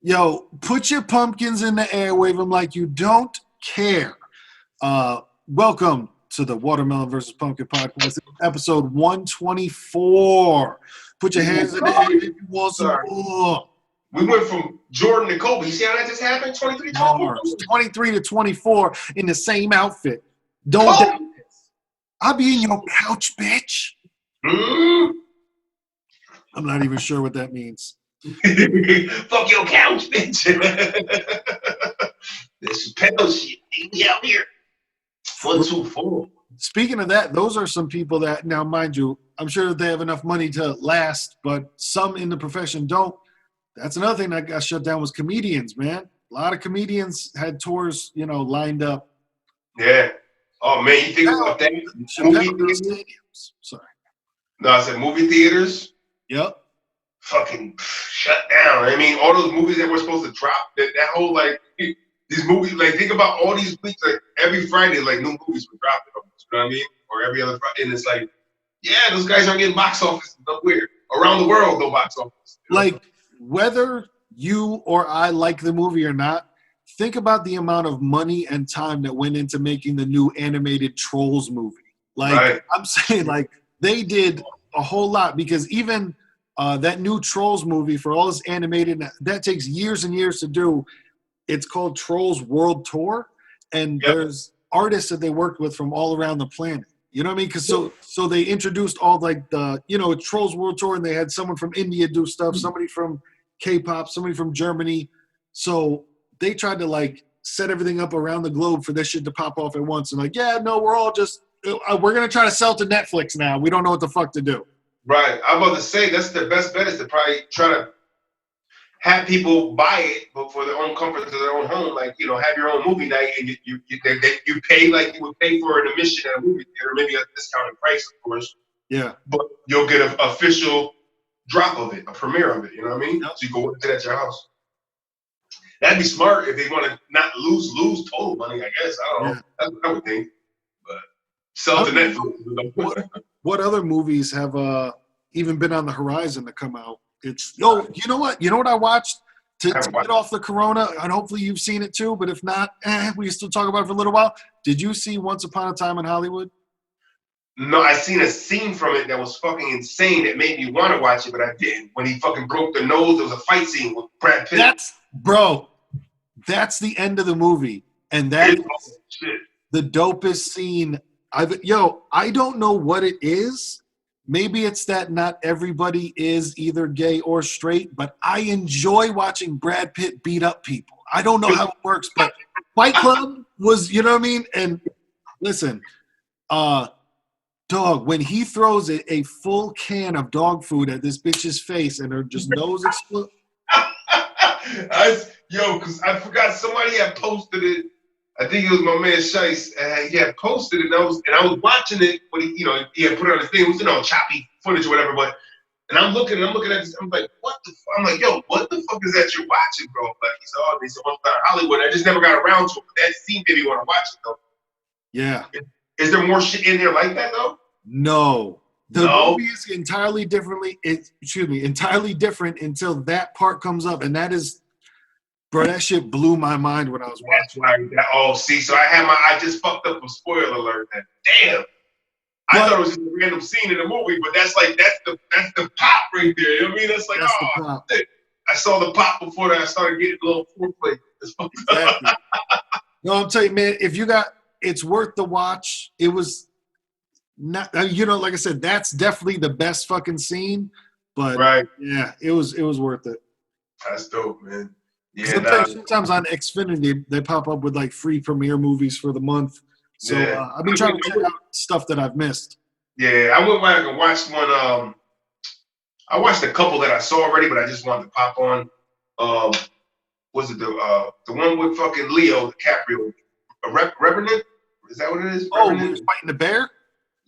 Yo, put your pumpkins in the air, wave them like you don't care. Welcome to the Watermelon versus Pumpkin podcast, episode 124. Put your hands in the air if you want some more. We went from Jordan to Kobe. You see how that just happened? 23 to 24. 23 to 24 in the same outfit. Don't doubt this. I'll be in your couch, bitch. I'm not even sure what that means. Fuck your couch, bitch. This Chappelle shit. We out here. 124. Speaking of that, those are some people that, now mind you, I'm sure that they have enough money to last, but some in the profession don't. That's another thing that got shut down was comedians, man. A lot of comedians had tours, lined up. Yeah. Oh, man, you think about that? Movie stadiums. Sorry. No, I said movie theaters. Yep. Fucking shut down. I mean, all those movies that were supposed to drop, that whole, these movies, think about all these weeks, every Friday, new movies were dropping, you know what I mean? Or every other Friday, and it's those guys aren't getting box office nowhere. Around the world, no box office. Whether you or I like the movie or not, think about the amount of money and time that went into making the new animated Trolls movie. Right. I'm saying, they did a whole lot, because even that new Trolls movie, for all this animated, that takes years and years to do. It's called Trolls World Tour, and there's artists that they worked with from all around the planet. You know what I mean? Because so they introduced all Trolls World Tour, and they had someone from India do stuff, somebody from K-pop, somebody from Germany. So they tried to set everything up around the globe for this shit to pop off at once. And we're all just we're gonna try to sell to Netflix now. We don't know what the fuck to do. Right. I'm about to say that's the best bet, is to probably try to have people buy it, but for their own comfort, to their own home. Have your own movie night, and you pay like you would pay for an admission at a movie theater, maybe a discounted price, of course. Yeah. But you'll get an official drop of it, a premiere of it. You know what I mean? Yep. So you can watch it at your house. That'd be smart if they want to not lose total money. I guess I don't know. That's what I would think. But sell to Netflix. What other movies have even been on the horizon to come out? You know what I watched to get off the corona, and hopefully you've seen it too, but if not, we can still talk about it for a little while. Did you see Once Upon a Time in Hollywood? No, I seen a scene from it that was fucking insane that made me want to watch it, but I didn't. When he fucking broke the nose, there was a fight scene with Brad Pitt. That's the end of the movie, and that is the dopest scene. I don't know what it is. Maybe it's that not everybody is either gay or straight, but I enjoy watching Brad Pitt beat up people. I don't know how it works, but Fight Club was, you know what I mean? And listen, dog, when he throws a full can of dog food at this bitch's face and her just nose explodes. Because I forgot somebody had posted it. I think it was my man Shice. He had posted it, and I was watching it when he had put it on his thing. It was choppy footage or whatever. And I'm looking at this. I'm like, what the fuck? I'm like, yo, what the fuck is that you're watching, bro? He said, Once Upon Hollywood. I just never got around to it. But that scene made me want to watch it though. Yeah. Is there more shit in there like that though? No. The movie is entirely different until that part comes up, and that is. Bro, that shit blew my mind when I was watching. So I just fucked up a spoiler alert. Damn. I thought it was just a random scene in the movie, but that's the pop right there. You know what I mean? That's the pop. I saw the pop before that I started getting a little foreplay. Exactly. No, I'm telling you, man, it's worth the watch. It was not, like I said, that's definitely the best fucking scene. But yeah, it was worth it. That's dope, man. Yeah, sometimes on Xfinity they pop up with free premiere movies for the month. So I've been trying to check out stuff that I've missed. Yeah, I went back and watched one. I watched a couple that I saw already, but I just wanted to pop on. Was it the one with fucking Leo DiCaprio? Revenant? Is that what it is? Oh, he was fighting the bear?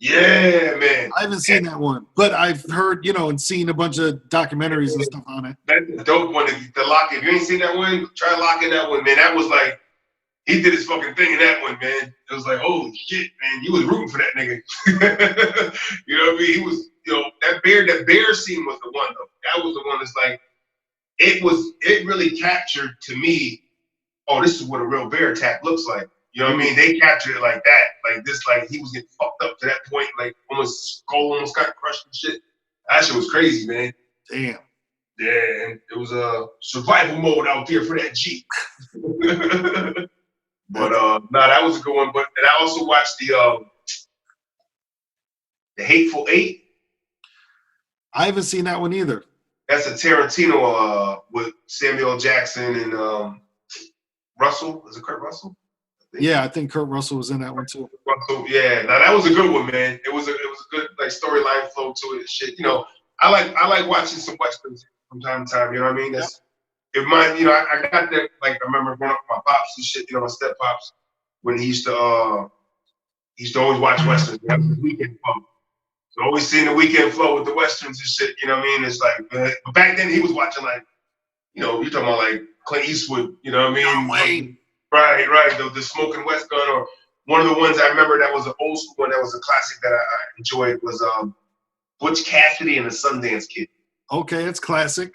Yeah, man. I haven't seen that one, but I've heard, and seen a bunch of documentaries and stuff on it. That's a dope one. If you ain't seen that one, try locking that one, man. That was he did his fucking thing in that one, man. It was holy shit, man. You was rooting for that nigga. You know what I mean? He was, that bear scene was the one, though. That was the one that's it really captured to me, oh, this is what a real bear attack looks like. You know what I mean? They captured it like that. Like this, like he was getting fucked up to that point, like almost skull almost got crushed and shit. That shit was crazy, man. Damn. Yeah, and it was a survival mode out there for that Jeep. But that was a good one. But and I also watched the Hateful Eight. I haven't seen that one either. That's a Tarantino with Samuel Jackson and Russell. Is it Kurt Russell? Yeah, I think Kurt Russell was in that one too. Russell, yeah. Now that was a good one, man. It was a good like storyline flow to it and shit. You know, I like watching some westerns from time to time. You know what I mean? That's it reminds, you know, I got that, like, I remember growing up with my pops and shit, you know, my step pops, when he used to always watch westerns. That was the weekend flow. So always seeing the weekend flow with the westerns and shit, you know what I mean? It's like, but back then he was watching, like, you know, you're talking about like Clint Eastwood, you know what I mean? Wayne. Right. The Smoking West Gun, or one of the ones I remember that was an old school one that was a classic that I enjoyed was Butch Cassidy and the Sundance Kid. Okay, it's classic.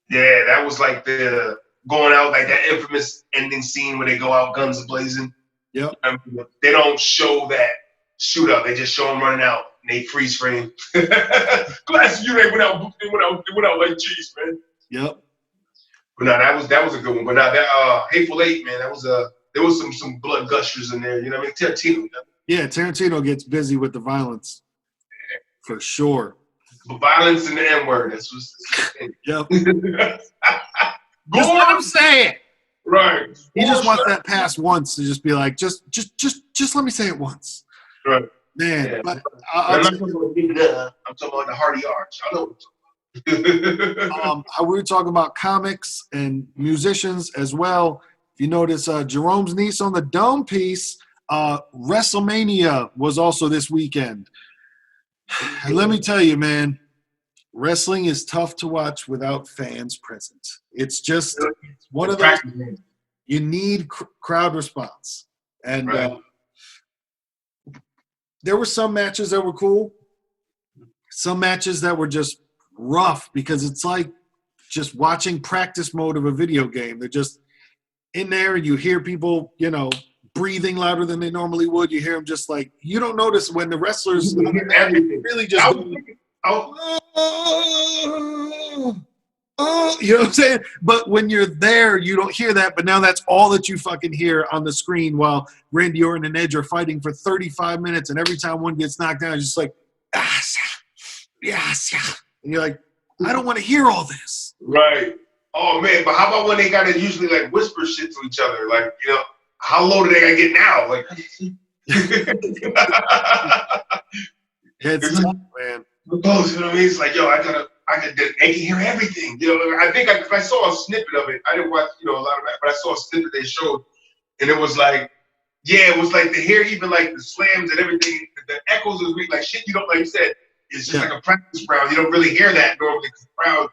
Yeah, that was like the going out, like that infamous ending scene where they go out guns blazing. Yep. I mean, they don't show that shootout. They just show them running out and they freeze frame. Classic, you ain't went out like cheese, man. Yep. But no, that was a good one. But now that Hateful Eight, man, that was there was some blood gushers in there. You know what I mean? Tarantino. Yeah, Tarantino gets busy with the violence, for sure. But violence and the N-word. That's what's yep. Just let him say it. Right. He just wants that pass once to just be like, just let me say it once. Right. Man, yeah. But I'm talking about the Hardy Arch. I know. We were talking about comics and musicians as well. If you notice, Jerome's niece on the Dome piece, WrestleMania was also this weekend. And let me tell you, man, wrestling is tough to watch without fans present. It's just one of those, you need crowd response. And there were some matches that were cool, some matches that were just rough because it's like just watching practice mode of a video game. They're just in there and you hear people, you know, breathing louder than they normally would. You hear them just like, you don't notice when the wrestlers really just you know what I'm saying? But when you're there, you don't hear that. But now that's all that you fucking hear on the screen while Randy Orton and Edge are fighting for 35 minutes. And every time one gets knocked down, it's just like, yes. And you're like, I don't want to hear all this. Right. Oh, man. But how about when they got to usually like whisper shit to each other? Like, you know, how low do they got to get now? Like, It's tough, man. You know what I mean? It's like, yo, they can hear everything. You know, I think I saw a snippet of it. I didn't watch, a lot of that, but I saw a snippet they showed, and it was like, it was like to hear even like the slams and everything, the echoes of like shit you don't, like you said, it's just like a practice round. You don't really hear that normally because the crowd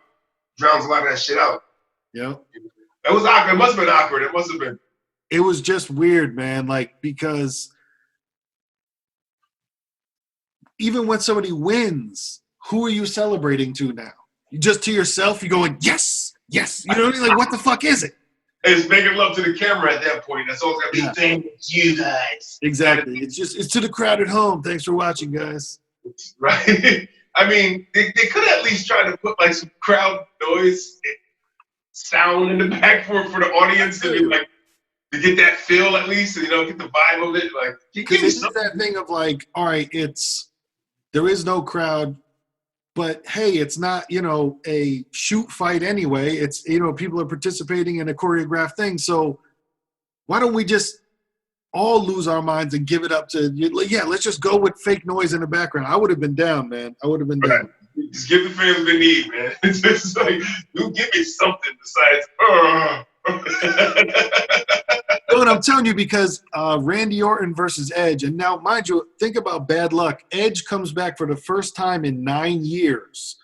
drowns a lot of that shit out. Yeah. It was awkward. It must have been awkward. It must have been. It was just weird, man. Like, because even when somebody wins, who are you celebrating to now? You just to yourself? You're going, yes. You know what I mean? Like, what the fuck is it? It's making love to the camera at that point. That's all it's got to be. Thank you guys. Exactly. It's to the crowd at home. Thanks for watching, guys. Right. I mean, they could at least try to put like some crowd noise sound in the back for the audience to be like, to get that feel at least, and, get the vibe of it. Like, because it's that thing of like, all right, there is no crowd, but hey, it's not, a shoot fight anyway. It's, people are participating in a choreographed thing. So why don't we just all lose our minds and give it up to, let's just go with fake noise in the background. I would have been down, man. I would have been down. Just give the fans what they need, man. It's just like, you give me something besides, But I'm telling you, because Randy Orton versus Edge, and now, mind you, think about bad luck. Edge comes back for the first time in 9 years.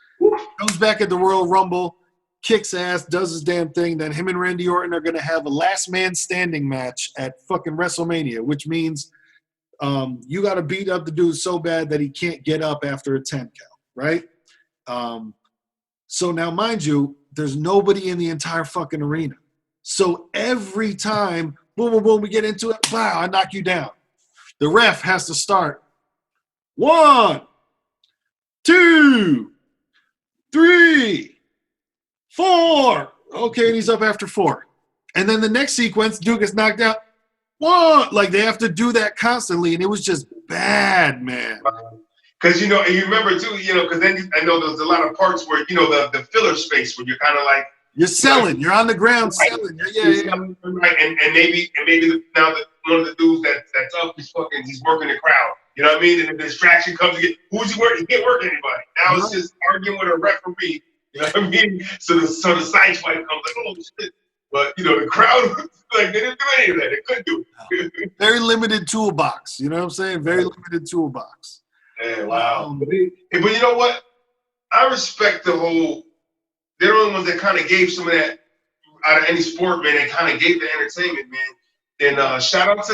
Comes back at the Royal Rumble, kicks ass, does his damn thing. Then him and Randy Orton are going to have a last man standing match at fucking WrestleMania, which means you got to beat up the dude so bad that he can't get up after a 10 count, right? So now, mind you, there's nobody in the entire fucking arena. So every time, boom, boom, boom, we get into it, wow, I knock you down. The ref has to start. 1, 2, 3, 4. Okay, and he's up after 4. And then the next sequence, dude gets knocked out. 1. Like, they have to do that constantly, and it was just bad, man. Because, you know, and you remember, too, you know, because then I know there's a lot of parts where, you know, the filler space where you're kind of like, you're selling. You're on the ground selling. Yeah. Right, and maybe now that one of the dudes that's up, he's working the crowd. You know what I mean? And the distraction comes again. Who's he working? He can't work anybody. Now it's just arguing with a referee. You know what I mean? So the side fight comes like, oh shit. But you know, the crowd, like, they didn't do any of that. They couldn't do it. Very limited toolbox. You know what I'm saying? Very limited toolbox. Yeah, wow. But you know what? I respect the whole. They're the only ones that kind of gave some of that out of any sport, man. They kind of gave the entertainment, man. And shout out to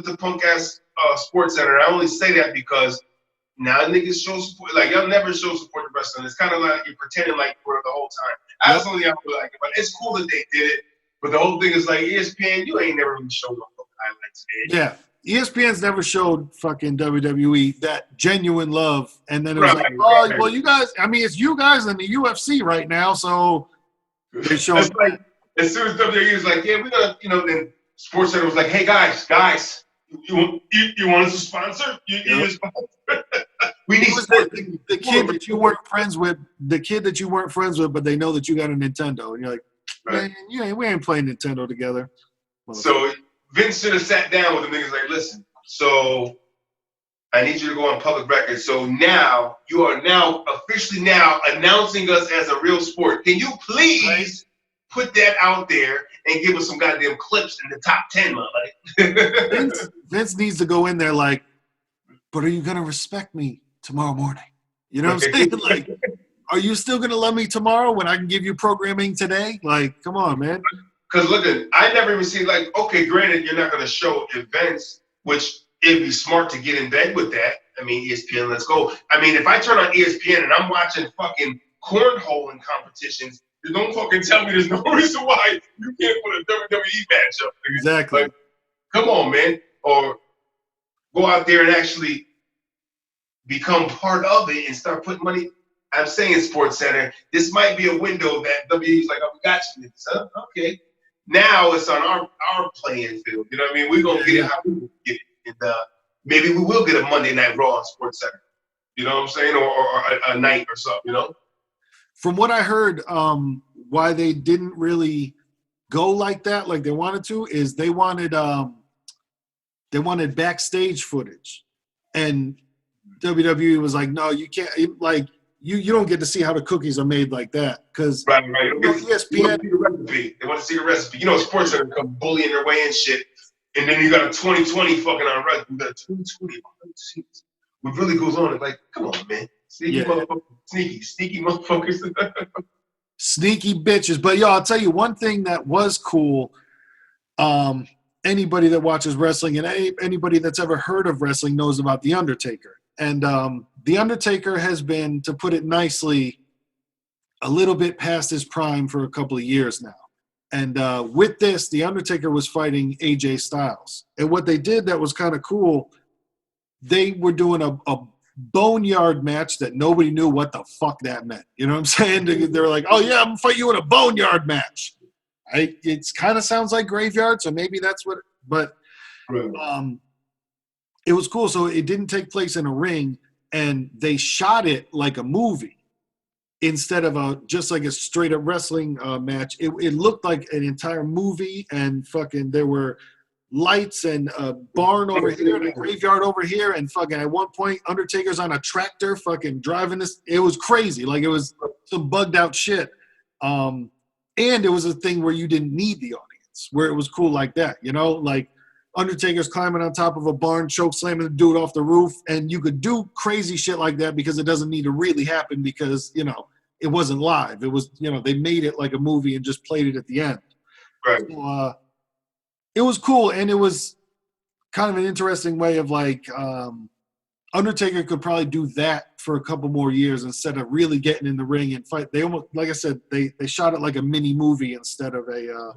the punk ass Sports Center. I only say that because now niggas show support. Like, y'all never show support to wrestling. It's kind of like you're pretending like you were the whole time. That's the only thing I feel like. But it's cool that they did it. But the whole thing is like, ESPN, you ain't never really showed no fucking highlights, man. Yeah. ESPN's never showed fucking WWE that genuine love. And then it was like, oh, well, you guys, I mean, it's you guys in the UFC right now, so they show. It's like, as soon as WWE was like, yeah, we're going to, you know, then Sports Center was like, hey, guys, you want us to sponsor? You sponsor? We need the kid that you weren't friends with, but they know that you got a Nintendo. And you're like, man, we ain't playing Nintendo together. So Vince should have sat down with the niggas like, listen, so I need you to go on public record. So now you are officially announcing us as a real sport. Can you please put that out there and give us some goddamn clips in the top 10, man? Like, Vince needs to go in there like, but are you gonna respect me tomorrow morning? You know what I'm saying? Like, are you still gonna love me tomorrow when I can give you programming today? Like, come on, man. Because look, I never even seen, like, okay, granted, you're not gonna show events, which it'd be smart to get in bed with that. I mean, ESPN, let's go. I mean, if I turn on ESPN and I'm watching fucking cornholing competitions, don't fucking tell me there's no reason why you can't put a WWE match up. Exactly. Like, come on, man. Or go out there and actually become part of it and start putting money. I'm saying Sports Center, this might be a window that WWE's like, oh, we got you. Huh? Okay. Now it's on our playing field. You know what I mean? We're going to get it how we get it. And maybe we will get a Monday Night Raw on Sports Center. You know what I'm saying? Or a night or something, you know? From what I heard, why they didn't really go like that, like they wanted to, is they wanted backstage footage. And WWE was like, no, you can't, like, you don't get to see how the cookies are made like that. Because right. ESPN, they want to see the recipe. You know, Sports Center come bullying their way in shit. And then you got a 2020 fucking on record. You got a 2020. What really goes on is like, come on, man. Sneaky motherfuckers. Sneaky bitches. But, I'll tell you one thing that was cool. Anybody that watches wrestling and anybody that's ever heard of wrestling knows about The Undertaker. And The Undertaker has been, to put it nicely, a little bit past his prime for a couple of years now. And with this, The Undertaker was fighting AJ Styles. And what they did that was kind of cool, they were doing a boneyard match that nobody knew what the fuck that meant. You know what I'm saying? They were like, oh, yeah, I'm going to fight you in a boneyard match. It kind of sounds like graveyard, so maybe that's what – but it was cool. So it didn't take place in a ring, and they shot it like a movie instead of just like a straight-up wrestling match. It looked like an entire movie, and fucking there were lights and a barn over here and a graveyard over here, and fucking at one point, Undertaker's on a tractor fucking driving this. It was crazy. Like, it was some bugged-out shit. And it was a thing where you didn't need the audience, where it was cool like that, you know? Like, Undertaker's climbing on top of a barn, choke slamming the dude off the roof, and you could do crazy shit like that because it doesn't need to really happen because, it wasn't live. It was, they made it like a movie and just played it at the end. Right. So, it was cool, and it was kind of an interesting way of, like, Undertaker could probably do that for a couple more years instead of really getting in the ring and fight. They almost, like I said, they shot it like a mini movie instead of a,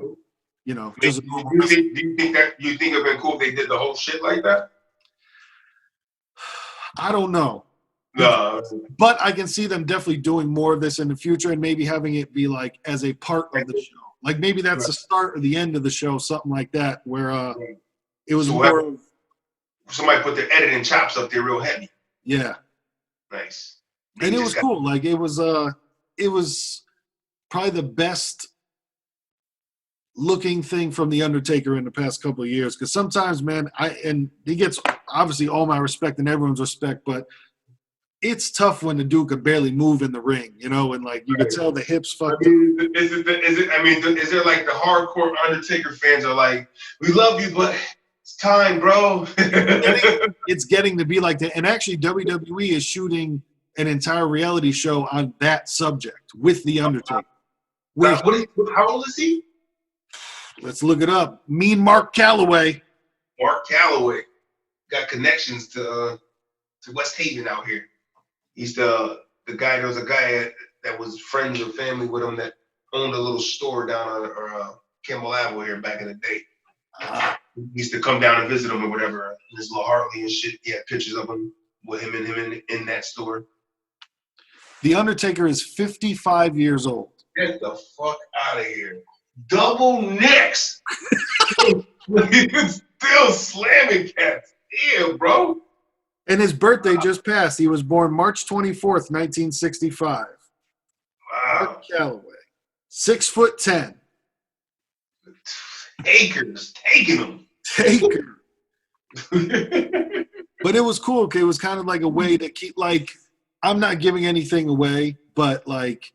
just a normal. Do you think it'd been cool if they did the whole shit like that? I don't know. No. But I can see them definitely doing more of this in the future and maybe having it be like as a part of the show. Like maybe that's the start or the end of the show, something like that, where it was more of somebody put their editing chops up there real heavy. Yeah. Nice. And it was cool. Like it was probably the best looking thing from The Undertaker in the past couple of years. Because sometimes, man, and he gets obviously all my respect and everyone's respect, but it's tough when the dude could barely move in the ring, and like you could tell the hips fucked up. Is there like the hardcore Undertaker fans are like, we love you, but it's time, bro. It's getting to be like that. And actually WWE is shooting an entire reality show on that subject with The Undertaker. How old is he? Let's look it up. Mean Mark Calloway. Mark Calloway got connections to West Haven out here. He's the guy. There was a guy that was friends or family with him that owned a little store down on Kimball Avenue here back in the day. He used to come down and visit him or whatever. His little Harley and shit. He had pictures of him with him in that store. The Undertaker is 55 years old. Get the fuck out of here. Double nicks. Still slamming cats. Yeah, bro. And his birthday just passed. He was born March 24th, 1965. Wow. Mark Calloway. 6'10". Taker's taking him. Taker. But it was cool. It was kind of like a way to keep, like, I'm not giving anything away, but like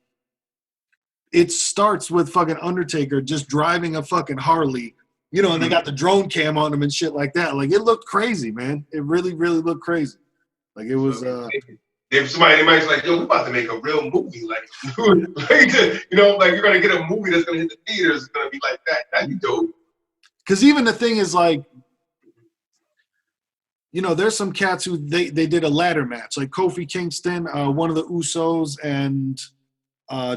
it starts with fucking Undertaker just driving a fucking Harley, and they got the drone cam on him and shit like that. Like it looked crazy, man. It really, really looked crazy. Like it was. If somebody's like, yo, we're about to make a real movie, like you're gonna get a movie that's gonna hit the theaters. It's gonna be like that. That'd be dope. Because even the thing is like, there's some cats who they did a ladder match, like Kofi Kingston, one of the Usos, and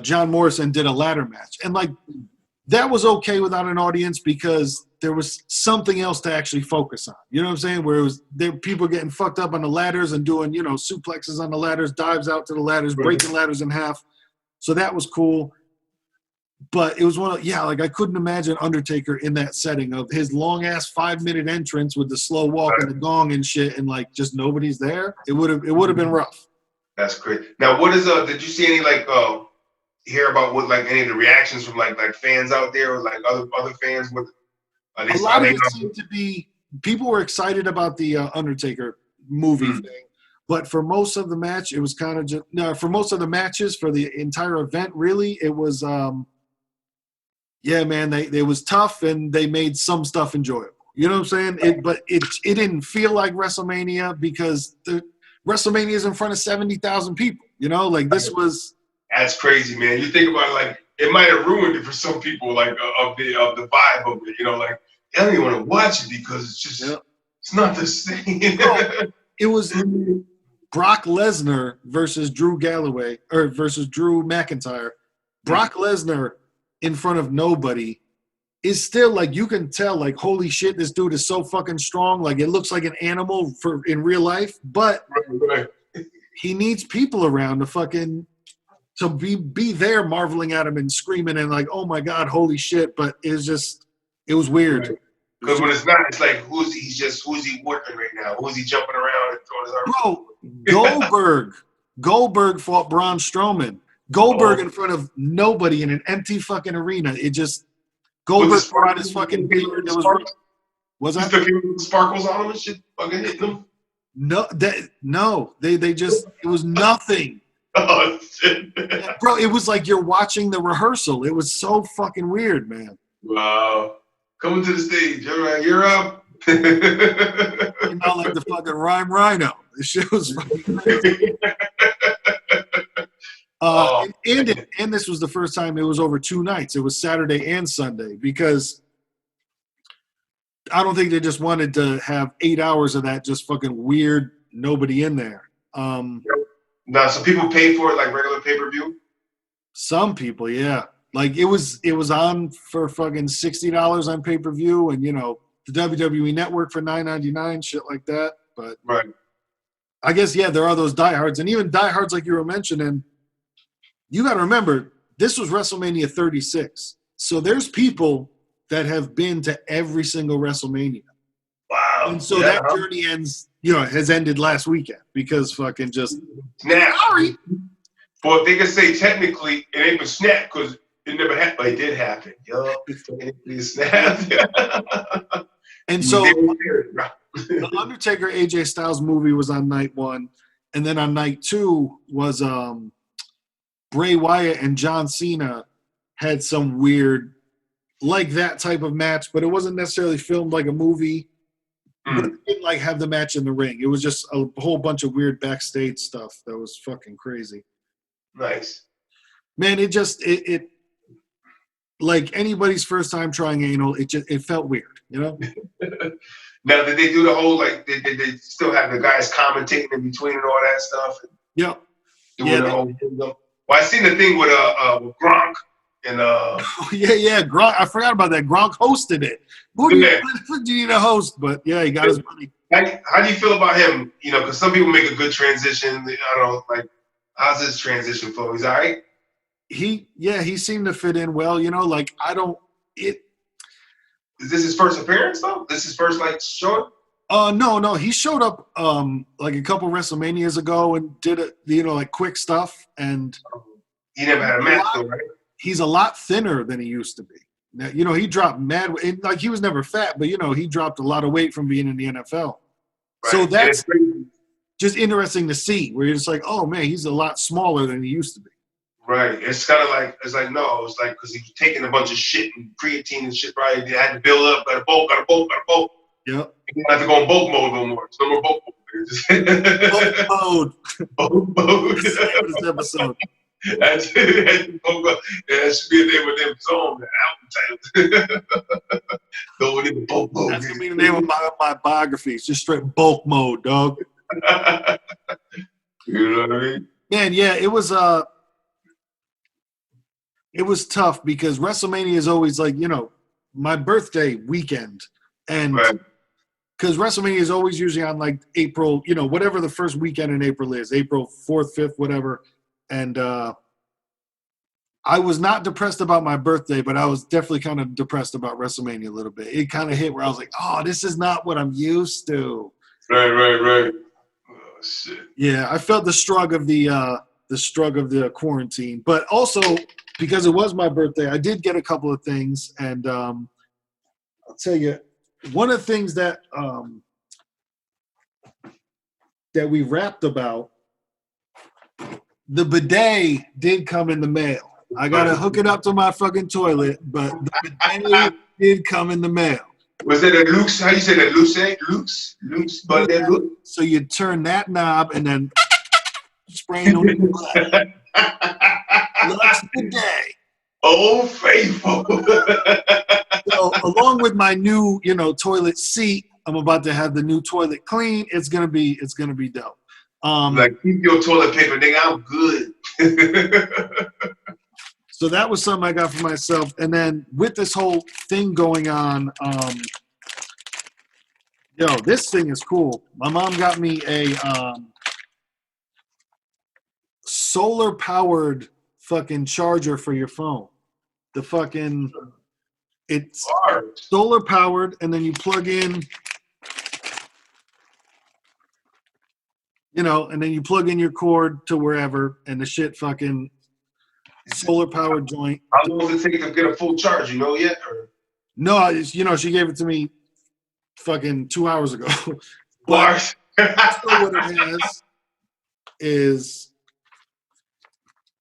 John Morrison did a ladder match. And like that was okay without an audience because there was something else to actually focus on. You know what I'm saying? Where there were people getting fucked up on the ladders and doing, suplexes on the ladders, dives out to the ladders, breaking ladders in half. So that was cool. But it was I couldn't imagine Undertaker in that setting of his long ass 5-minute entrance with the slow walk and the gong and shit, and like just nobody's there. It would have been rough. That's great. Now, what is did you see any like hear about what like any of the reactions from like fans out there or like other fans? A lot of it seemed to be people were excited about the Undertaker movie thing, but for most of the match, it was kind of just for most of the matches for the entire event, really, it was. Yeah, man, they was tough and they made some stuff enjoyable. You know what I'm saying? But it didn't feel like WrestleMania because the WrestleMania is in front of 70,000 people. Like this was. That's crazy, man. You think about it, like it might have ruined it for some people, like of the vibe of it. Like I don't even want to watch it because it's just it's not the same. It was Brock Lesnar versus Drew McIntyre. Brock Lesnar in front of nobody is still like, you can tell like, holy shit, this dude is so fucking strong. Like it looks like an animal in real life, but he needs people around to be there marveling at him and screaming and like, oh my God, holy shit. But it was weird. Because when it's not, it's like, who's he working right now? Who's he jumping around and throwing his arms? Bro, Goldberg fought Braun Strowman. Goldberg in front of nobody in an empty fucking arena. Goldberg brought his fucking beard. Was that? Sparkles on him and shit fucking hitting him? No, they just, it was nothing. Oh, shit. Bro, it was like you're watching the rehearsal. It was so fucking weird, man. Wow. Coming to the stage. All right, you're up. Like the fucking Rhyme Rhino. This shit was fucking crazy. And this was the first time it was over 2 nights. It was Saturday and Sunday because I don't think they just wanted to have 8 hours of that just fucking weird nobody in there. Now, so people pay for it like regular pay-per-view? Some people, yeah. Like it was on for fucking $60 on pay-per-view, and the WWE Network for $9.99, shit like that. But Right. I guess there are those diehards, and even diehards like you were mentioning. You got to remember, this was WrestleMania 36, so there's people that have been to every single WrestleMania, Wow. and so that journey has ended last weekend because fucking just Snap. sorry. Well, they can say technically it ain't been snapped because it never happened, but it did happen. Yo, technically it snapped. And so the Undertaker AJ Styles movie was on night 1, and then on night 2 was Bray Wyatt and John Cena had some weird, like that type of match, but it wasn't necessarily filmed like a movie. But it didn't like have the match in the ring. It was just a whole bunch of weird backstage stuff that was fucking crazy. Nice. Man, it like anybody's first time trying anal, it felt weird, Now, did they do the whole they still have the guys commentating in between and all that stuff? Yep. Doing the whole thing. Well, I seen the thing with Gronk and yeah. Gronk, I forgot about that. Gronk hosted it. Who do you need a host? But yeah, he got his money. How do you feel about him? Because some people make a good transition. I don't know, like, how's his transition flow? He's all right? He seemed to fit in well. Is this his first appearance though? This is his first show? No. He showed up like a couple WrestleManias ago and did it, quick stuff. And he never had a match though, right? He's a lot thinner than he used to be. Now, he dropped mad. Like he was never fat, but he dropped a lot of weight from being in the NFL. Right. So that's just interesting to see. Where you're just like, oh man, he's a lot smaller than he used to be. Right. It's kind of like because he was taking a bunch of shit and creatine and shit. Right. They had to build up. Got a bulk. Yep. You don't have to go in bulk mode no more. It's no more bulk mode. Bulk mode. This episode. That should be the name of them song, the album title. Going in the bulk mode. That's gonna be the name of my biography. It's just straight bulk mode, dog. You know what I mean? Man, yeah, it was tough because WrestleMania is always like, my birthday weekend. And because WrestleMania is always usually on like April, whatever the first weekend in April is, April 4th, 5th, whatever. And I was not depressed about my birthday, but I was definitely kind of depressed about WrestleMania a little bit. It kind of hit where I was like, oh, this is not what I'm used to. Right. Oh, shit. Yeah, I felt the shrug of the quarantine. But also, because it was my birthday, I did get a couple of things. And I'll tell you, one of the things that we rapped about, the bidet did come in the mail. I got to hook it up to my fucking toilet, but the bidet did come in the mail. Was it a Luke's? How you say that? Luke's bidet? So you turn that knob and then spray it on the Luxe bidet. Oh, faithful. So along with my new, toilet seat, I'm about to have the new toilet clean. It's gonna be dope. Keep your toilet paper, nigga. I'm good. So that was something I got for myself. And then with this whole thing going on, this thing is cool. My mom got me a solar powered fucking charger for your phone. It's solar powered, and then you plug in, and then you plug in your cord to wherever, and the shit fucking solar powered joint. How long does it take to get a full charge? You know yet? Or? No, she gave it to me fucking 2 hours ago. But what it has is,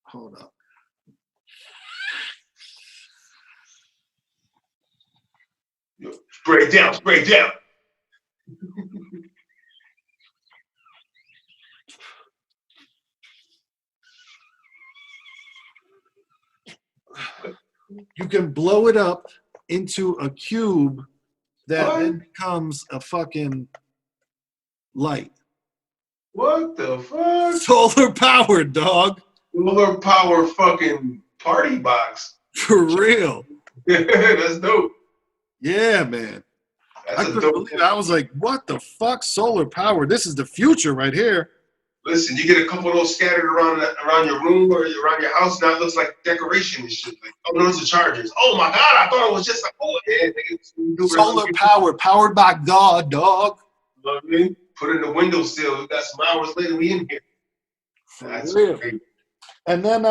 hold up. Spray it down. You can blow it up into a cube that then becomes a fucking light. What the fuck? Solar powered, dog. Solar power fucking party box. For real. That's dope. Yeah, man. That's I a couldn't dope. believe it. I was like, what the fuck? Solar power. This is the future right here. Listen, you get a couple of those scattered around your room or around your house. Now it looks like decoration and shit. Like, oh, those are chargers. Oh my god, I thought it was just like, oh yeah, Solar power, powered by God, dog. You know what I mean? Put it in the windowsill. We got some hours later. We in here. That's real. great. And then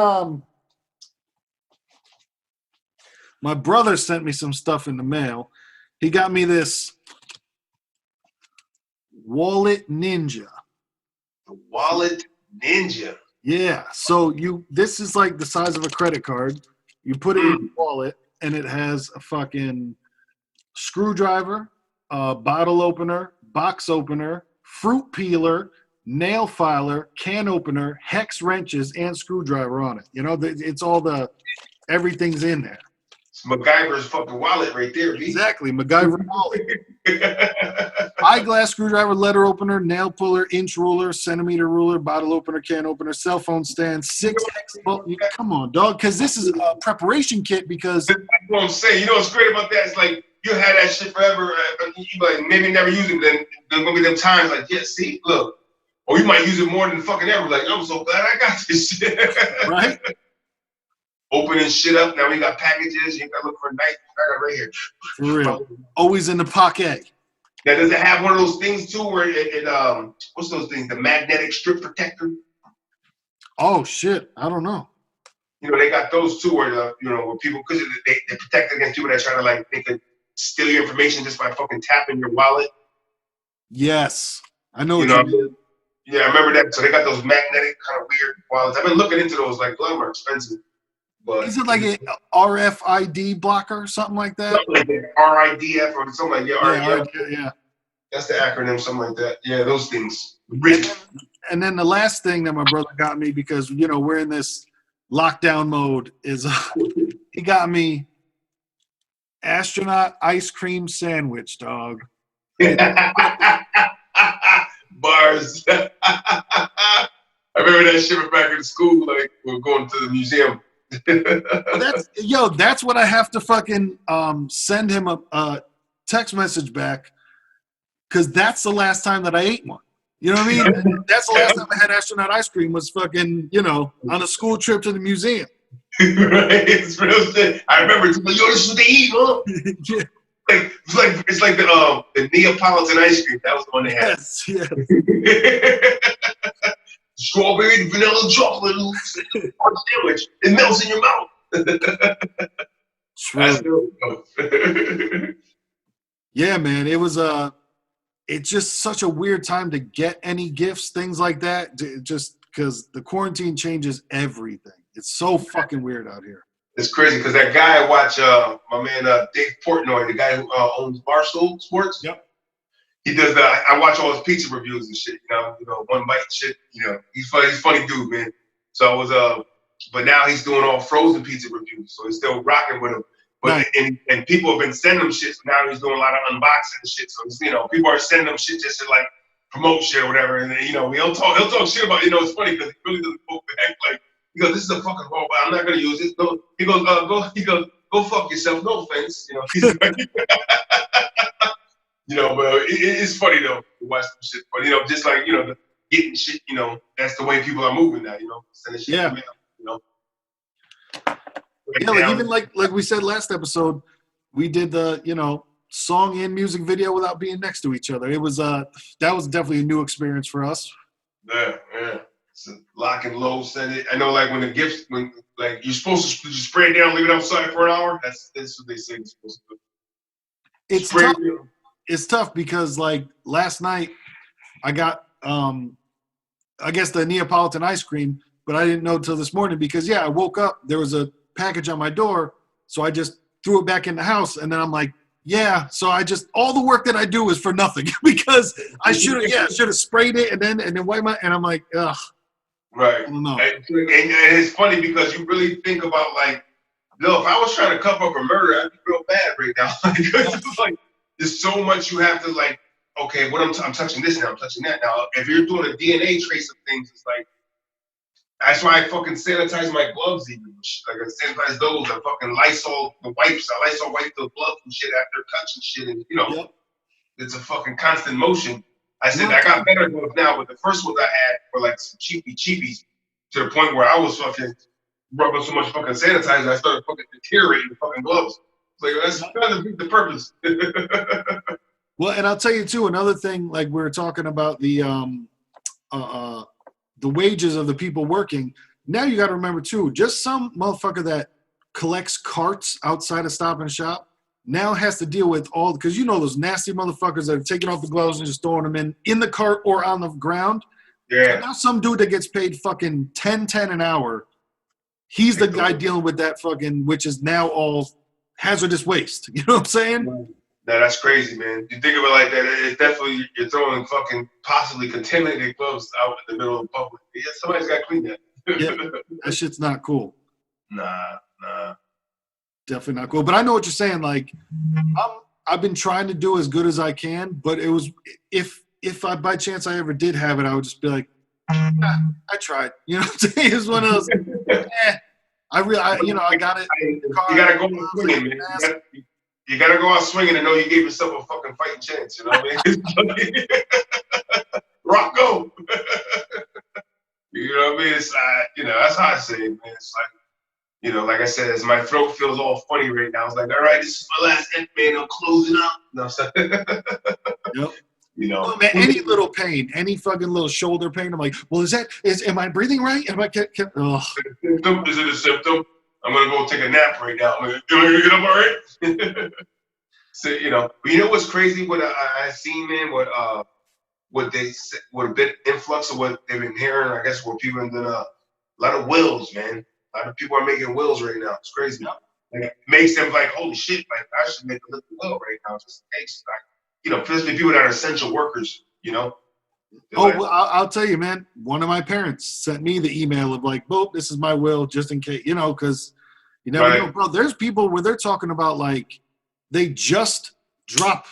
my brother sent me some stuff in the mail. He got me this Wallet Ninja. The Wallet Ninja. Yeah. So this is like the size of a credit card. You put it in your wallet, and it has a fucking screwdriver, bottle opener, box opener, fruit peeler, nail filer, can opener, hex wrenches, and screwdriver on it. You know, it's all everything's in there. It's MacGyver's fucking wallet right there. Exactly, MacGyver wallet. Eyeglass screwdriver, letter opener, nail puller, inch ruler, centimeter ruler, bottle opener, can opener, cell phone stand, 6 hex. Well, come on, dog, because this is a preparation kit. Because that's what I'm saying. You know what's great about that? It's like you had that shit forever. You like maybe never use it. Then there's gonna be them times like, yeah, see, look. Or you might use it more than fucking ever. Like, I'm so glad I got this shit. Right? Opening shit up. Now we got packages. You gotta look for a knife. I got it right here. For real. Always in the pocket. Now, does it have one of those things too where it what's those things? The magnetic strip protector? Oh shit. I don't know. You know, they got those too where where people, because they protect against people that try to like they could steal your information just by fucking tapping your wallet. Yes. I know what you mean. Yeah, I remember that. So they got those magnetic kind of weird wallets. I've been looking into those, like a lot more expensive. But is it like an RFID blocker or something like that? Something like that. RIDF or something like that. Yeah. That's the acronym, something like that. Yeah, those things. And then the last thing that my brother got me, because we're in this lockdown mode, is he got me astronaut ice cream sandwich, dog. Bars. I remember that shit back in school, like we were going to the museum. That's what I have to fucking send him a text message back, because that's the last time that I ate one. You know what I mean? That's the last time I had astronaut ice cream was fucking, on a school trip to the museum. Right, it's real shit. I remember, yo, this is what they eat, huh? Yeah. It's like the Neapolitan ice cream. That was the one they had. Yes. Strawberry, vanilla, chocolate sandwich. It melts in your mouth. That's dope. Yeah, man. It was it's just such a weird time to get any gifts, things like that. Just because the quarantine changes everything. It's so fucking weird out here. It's crazy because that guy I watch, my man Dave Portnoy, the guy who owns Barstool Sports. Yep. He does that. I watch all his pizza reviews and shit. One bite shit. He's funny dude, man. So I was but now he's doing all frozen pizza reviews. So he's still rocking with him. But and people have been sending him shit. So now he's doing a lot of unboxing and shit. So people are sending him shit just to like promote shit or whatever. And then, he'll talk shit about. It's funny because he really doesn't go back like. He goes, this is a fucking robot. I'm not gonna use it. No. He goes, go fuck yourself. No offense. He's like, but it's funny though to watch some shit. But just like getting shit. That's the way people are moving now. Sending shit. Yeah. Even like we said last episode, we did the song and music video without being next to each other. It was that was definitely a new experience for us. Yeah. So lock and load, send it. I know, like when you're supposed to just spray it down, leave it outside for an hour. That's what they say you're supposed to do. It's tough. It's tough because like last night, I got I guess the Neapolitan ice cream, but I didn't know till this morning because I woke up, there was a package on my door, so I just threw it back in the house, and then I'm like, so I just all the work that I do is for nothing because I should have sprayed it and then wipe and I'm like, ugh. Right. I don't know. And it's funny because you really think about like, if I was trying to cover up a murder, I'd be real bad right now. Because it's like there's so much you have to like okay, I'm touching this now, I'm touching that now. If you're doing a DNA trace of things, it's like that's why I fucking sanitize my gloves even. Like I sanitize those. I fucking Lysol the wipes. I Lysol wipe the gloves and shit after touching shit, and Yep. it's a fucking constant motion. I said Well, I got better gloves now, but the first ones I had were like some cheapies to the point where I was fucking rubbing so much fucking sanitizer, I started fucking deteriorating the fucking gloves. It's like that's trying to beat the purpose. well, and I'll tell you too, another thing, like we were talking about the wages of the people working. Now you got to remember too, just some motherfucker that collects carts outside of Stop and Shop now has to deal with all, because those nasty motherfuckers that are taking off the gloves and just throwing them in the cart or on the ground. Yeah. So now some dude that gets paid fucking $10 an hour, he's the guy dealing with that fucking, which is now all hazardous waste. You know what I'm saying? No, that's crazy, man. You think of it like that, it's definitely, you're throwing fucking possibly contaminated gloves out in the middle of the public. Yeah, somebody's got to clean that. Yeah, that shit's not cool. Nah. Definitely not cool. But I know what you're saying. Like, I've been trying to do as good as I can, but it was, if I by chance I ever did have it, I would just be like, I tried. You know what I'm saying? It's one of those, I got it. You gotta go out swinging, man. You gotta go out swinging and know you gave yourself a fucking fighting chance. You know what I mean? Rock go. You know what I mean? It's that's how I say it, man. It's like, like I said, as my throat feels all funny right now, I was like, all right, this is my last end, man. I'm closing up. No, so, Yep. Oh, man, any little pain, any fucking little shoulder pain, I'm like, well, am I breathing right? Am I? Is it a symptom? I'm gonna go take a nap right now. Am I gonna get up all right? So but you know what's crazy? What I seen, man. What a bit influx of what they've been hearing. I guess where people have done a lot of wills, man. A lot of people are making wills right now. It's crazy. Like, it makes them like, holy shit! Like I should make a little will right now, just in case. Like, especially people that are essential workers. Well, I'll tell you, man. One of my parents sent me the email of like, "Boop, this is my will, just in case." Because you never know, bro. There's people where they're talking about like they just drop.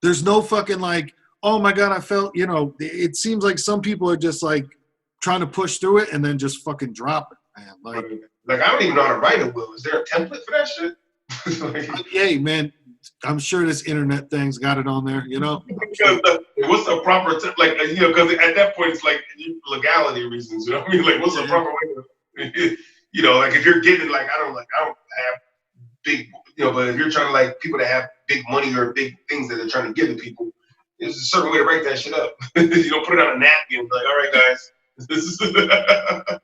There's no fucking like, oh my god, I felt. It seems like some people are just like trying to push through it and then just fucking drop it, man. Like I don't even know how to write a will. Is there a template for that shit? Hey, man. I'm sure this internet thing's got it on there, What's the proper because at that point it's like legality reasons, you know what I mean? Like what's the proper way to, like if you're getting like I don't have big, but if you're trying to like people that have big money or big things that they're trying to give to people, there's a certain way to write that shit up. You don't put it on a napkin like, all right, guys, this is.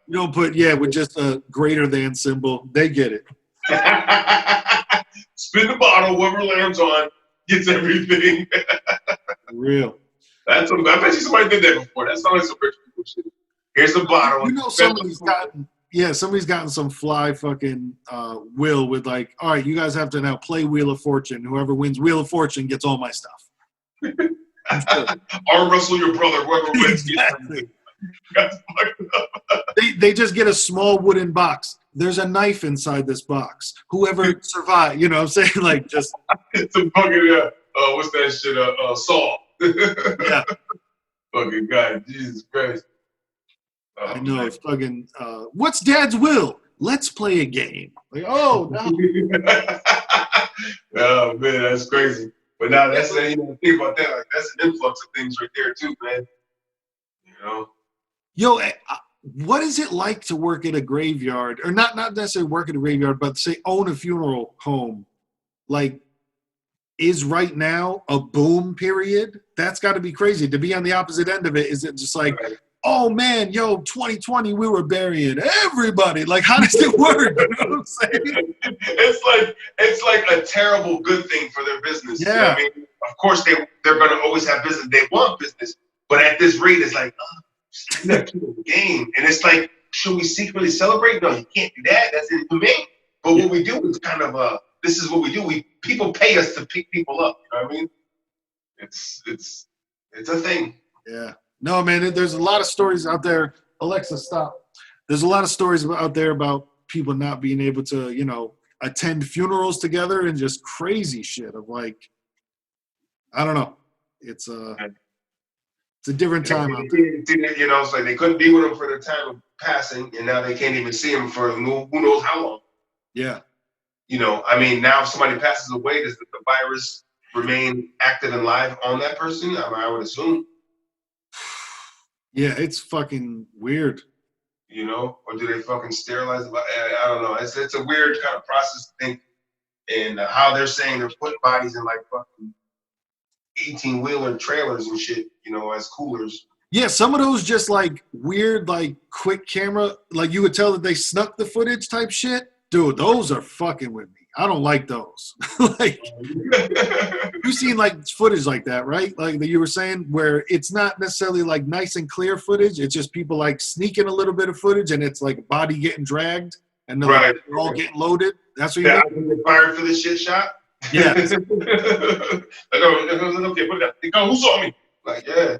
You don't put with just a greater than symbol. They get it. Spin the bottle, whoever lands on gets everything. Real. I bet you somebody did that before. That's not some rich people shit. Here's the bottle. Somebody's gotten some fly fucking will with like, all right, you guys have to now play Wheel of Fortune. Whoever wins Wheel of Fortune gets all my stuff. Arm wrestle your brother, whoever wins. Exactly. They just get a small wooden box. There's a knife inside this box. Whoever survived, you know what I'm saying? Like just it's a fucking what's that shit? Saw. Yeah. Fucking God, Jesus Christ. I know it's fucking what's Dad's will? Let's play a game. Like, oh no. Oh man, that's crazy. But now that's think about that, like that's an influx of things right there too, man. Yo, what is it like to work at a graveyard, or not necessarily work at a graveyard, but say own a funeral home? Like, is right now a boom period? That's got to be crazy. To be on the opposite end of it, is it just like, oh man, 2020 we were burying everybody? Like, how does it work? You know what I'm saying? It's like a terrible good thing for their business. Yeah. You know what I mean? Of course they're gonna always have business. They want business, but at this rate, it's like, that's the game. And it's like, should we secretly celebrate? No, you can't do that. That's inhumane. But what we do is kind of this is what we do. People pay us to pick people up. You know what I mean? It's a thing. Yeah. No, man, there's a lot of stories out there. Alexa, stop. There's a lot of stories out there about people not being able to, attend funerals together and just crazy shit of like, I don't know. It's a different time out there. You know, it's like they couldn't be with him for the time of passing, and now they can't even see him for who knows how long. Yeah. You know, I mean, now if somebody passes away, does the virus remain active and live on that person? I would assume. Yeah, it's fucking weird. You know, or do they fucking sterilize it? I don't know. It's a weird kind of process to think, and how they're saying they're putting bodies in like fucking 18-wheeler trailers and shit, you know, as coolers. Yeah, some of those just like weird, like quick camera, like you would tell that they snuck the footage type shit. Dude, those are fucking with me. I don't like those. Like, you've seen like footage like that, right? Like that you were saying, where it's not necessarily like nice and clear footage. It's just people like sneaking a little bit of footage, and it's like body getting dragged, and they're, right. like, they're all getting loaded. That's what you Yeah, mean? I get fired for this shit shot. Yeah. Okay, put it down. Who saw me? Like, yeah.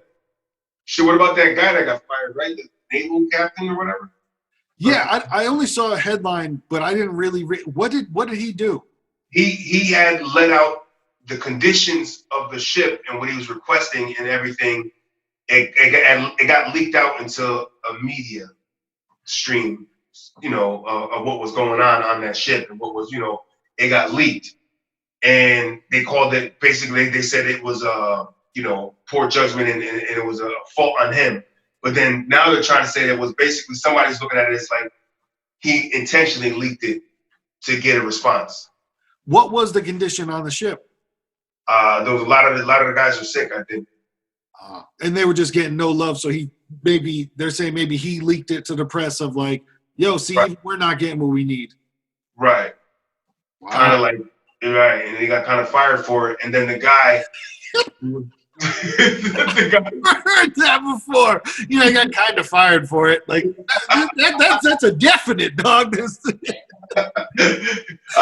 Shit, what about that guy that got fired, right? The naval captain or whatever? Yeah, I only saw a headline, but I didn't really what did he do? He had let out the conditions of the ship and what he was requesting and everything. It got leaked out into a media stream, you know, of what was going on that ship and what was, you know, it got leaked. And they called it, basically, they said it was, you know, poor judgment and it was a fault on him. But then now they're trying to say that it was basically somebody's looking at it as like he intentionally leaked it to get a response. What was the condition on the ship? There was a lot of the guys were sick, I think. And they were just getting no love. So they're saying maybe he leaked it to the press of like, yo, see, right. We're not getting what we need. Right. Wow. Kind of like, right. And he got kind of fired for it. And then the guy. I heard that before. You know, I got kind of fired for it. Like that's a definite, dog. I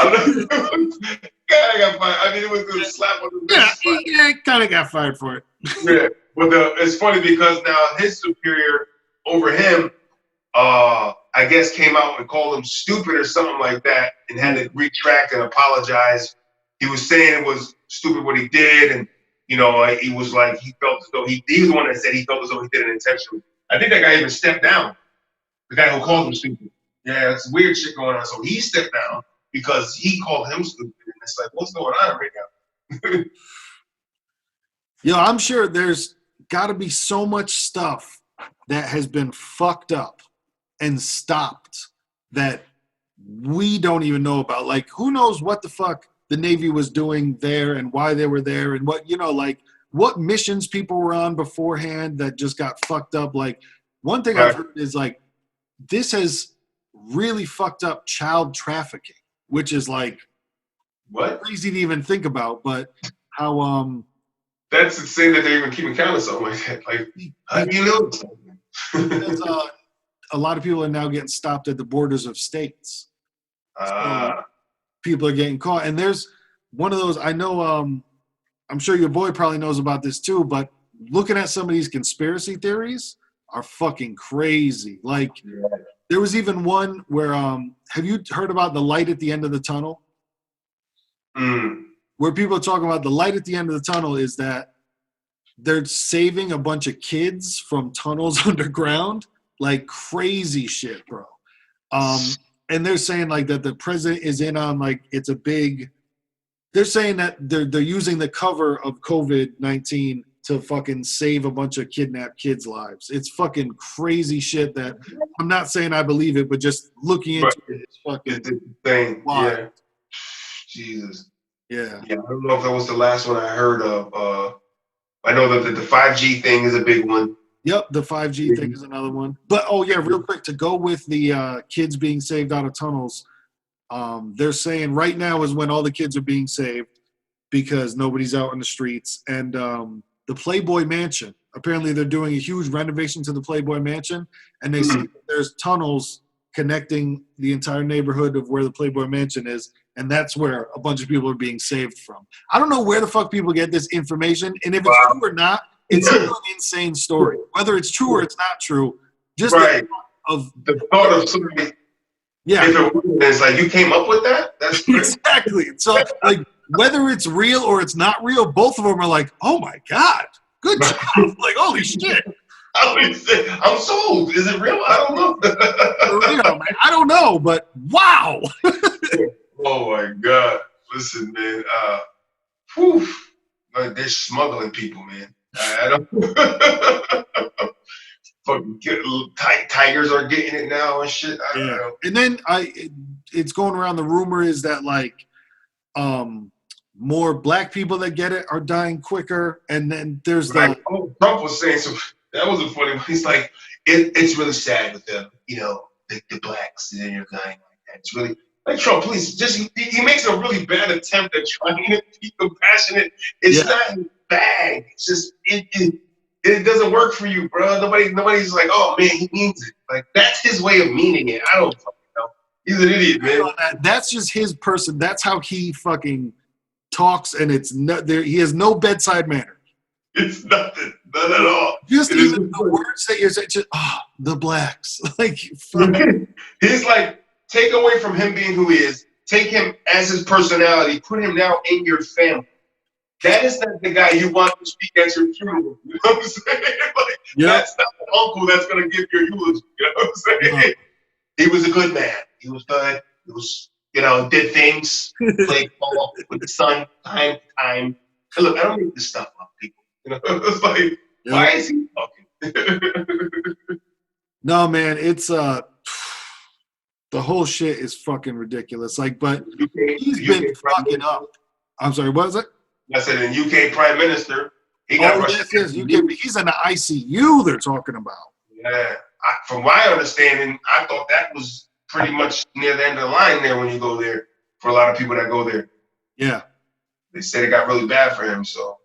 don't know. Kind of got fired. I mean, it was a slap on the wrist. Yeah, kind of got fired for it. Yeah, but it's funny because now his superior over him, I guess, came out and called him stupid or something like that, and had to retract and apologize. He was saying it was stupid what he did, and you know, he was like, he felt as though he was the one that said he felt as though he did it intentionally. I think that guy even stepped down. The guy who called him stupid. Yeah, it's weird shit going on. So he stepped down because he called him stupid. And it's like, what's going on right now? Yo, I'm sure there's got to be so much stuff that has been fucked up and stopped that we don't even know about. Like, who knows what the fuck the Navy was doing there and why they were there and what, you know, like what missions people were on beforehand that just got fucked up. Like, one thing I've heard is like, this has really fucked up child trafficking, which is like what crazy to even think about, but how that's insane that they're even keeping count of something like that. Like, how do you know? Because, a lot of people are now getting stopped at the borders of states. So people are getting caught, and there's one of those. I know. I'm sure your boy probably knows about this too. But looking at some of these conspiracy theories are fucking crazy. Like, there was even one where have you heard about the light at the end of the tunnel? Where people are talking about the light at the end of the tunnel is that they're saving a bunch of kids from tunnels underground, like crazy shit, bro. And they're saying like that the president is in on like it's a big. They're saying that they're using the cover of COVID-19 to fucking save a bunch of kidnapped kids' lives. It's fucking crazy shit that I'm not saying I believe it, but just looking into it's fucking thing. wild. Yeah. Jesus. Yeah. Yeah. I don't know if that was the last one I heard of. I know that the 5G thing is a big one. Yep, the 5G thing is another one. But real quick, to go with the kids being saved out of tunnels, they're saying right now is when all the kids are being saved because nobody's out in the streets. And the Playboy Mansion, apparently they're doing a huge renovation to the Playboy Mansion, and they say there's tunnels connecting the entire neighborhood of where the Playboy Mansion is, and that's where a bunch of people are being saved from. I don't know where the fuck people get this information, and if it's true or not, it's still an insane story. Whether it's true or it's not true, just the thought of somebody. Yeah, if it's like you came up with that. That's exactly. So like whether it's real or it's not real, both of them are like, oh my God, good job. Like, holy shit. I'm sold. Is it real? I don't know. For real, man. I don't know, but wow. Oh my God. Listen, man. Whew. Like, they're smuggling people, man. I don't. Fucking tigers are getting it now and shit. I Yeah. don't. And then it's going around. The rumor is that like more black people that get it are dying quicker. And then there's Trump was saying some. That was a funny one. He's like, it's really sad with them, the blacks, and then you're dying like that. It's really like Trump. Please, just he makes a really bad attempt at trying to be compassionate. It's not his bag. It's just it doesn't work for you, bro. Nobody's like, oh man, he means it. Like that's his way of meaning it. I don't fucking know. He's an idiot, man. That's just his person. That's how he fucking talks, and it's he has no bedside manner. It's nothing, none at all. Just even the words that you're saying, just the blacks, like fuck. He's like, take away from him being who he is, take him as his personality, put him now in your family. That is not the guy you want to speak at your funeral. You know what I'm saying? Like, that's not the uncle that's gonna give your eulogy. You know what I'm saying? Yeah. He was a good man. He was good. He was, did things, played ball with the son time to time. And look, I don't make this stuff up, people. It's like, why is he talking? No, man, it's the whole shit is fucking ridiculous. Like, but he's been fucking up. I'm sorry, what is it? I said in UK Prime Minister, he got rushed. Yes, UK, he's in the ICU. They're talking about. Yeah, from my understanding, I thought that was pretty much near the end of the line there when you go there. For a lot of people that go there, yeah, they said it got really bad for him. So.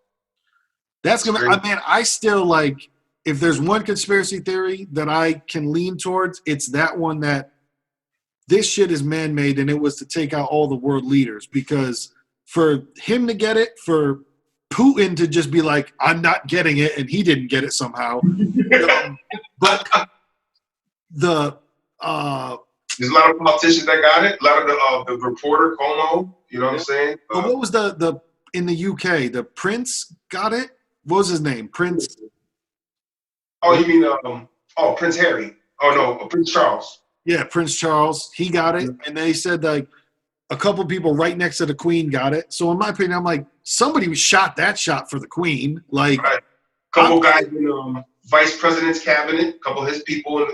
That's gonna. I mean, I still like. If there's one conspiracy theory that I can lean towards, it's that one that this shit is man-made, and it was to take out all the world leaders. Because for him to get it, for Putin to just be like, "I'm not getting it," and he didn't get it somehow. But there's a lot of politicians that got it. A lot of the reporter Como. You know what I'm saying? But what was the in the UK? The Prince got it. What was his name? Prince? Oh, you mean Prince Harry? Oh no, Prince Charles. Yeah, Prince Charles. He got it, and they said like a couple people right next to the Queen got it. So in my opinion, I'm like, somebody shot that shot for the Queen. Like, right. Couple guys in Vice President's cabinet, couple of his people,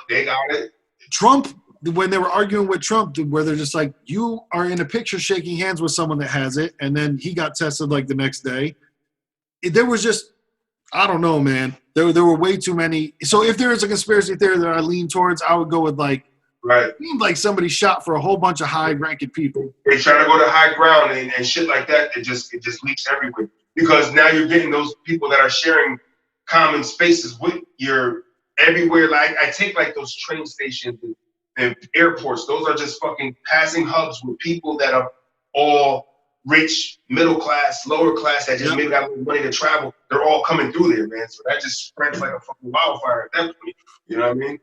they got it. Trump, when they were arguing with Trump, where they're just like, you are in a picture shaking hands with someone that has it, and then he got tested like the next day. There was just, I don't know, man. There were way too many. So if there is a conspiracy theory that I lean towards, I would go with like, right. Seemed like somebody shot for a whole bunch of high-ranking people. They try to go to high ground and shit like that. It just leaks everywhere because now you're getting those people that are sharing common spaces with your everywhere. Like I take like those train stations and airports. Those are just fucking passing hubs with people that are all rich, middle class, lower class that just maybe got a little money to travel. They're all coming through there, man. So that just spreads like a fucking wildfire at that point. You know what I mean?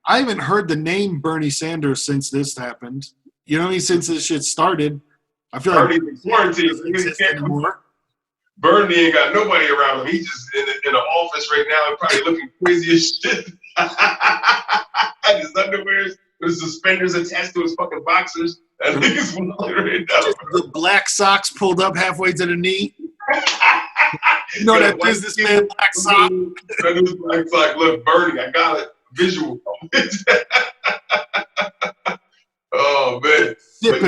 I haven't heard the name Bernie Sanders since this happened. You know what I mean? Since this shit started. I feel like Bernie's in quarantine. He can't anymore. Bernie ain't got nobody around him. He's just in an office right now and probably looking crazy as shit. His underwears with his suspenders attached to his fucking boxers. That nigga's walking right now. The black socks pulled up halfway to the knee. You know that businessman black sock? That black sock. Look, Bernie, I got it. Visual. Oh, man. But,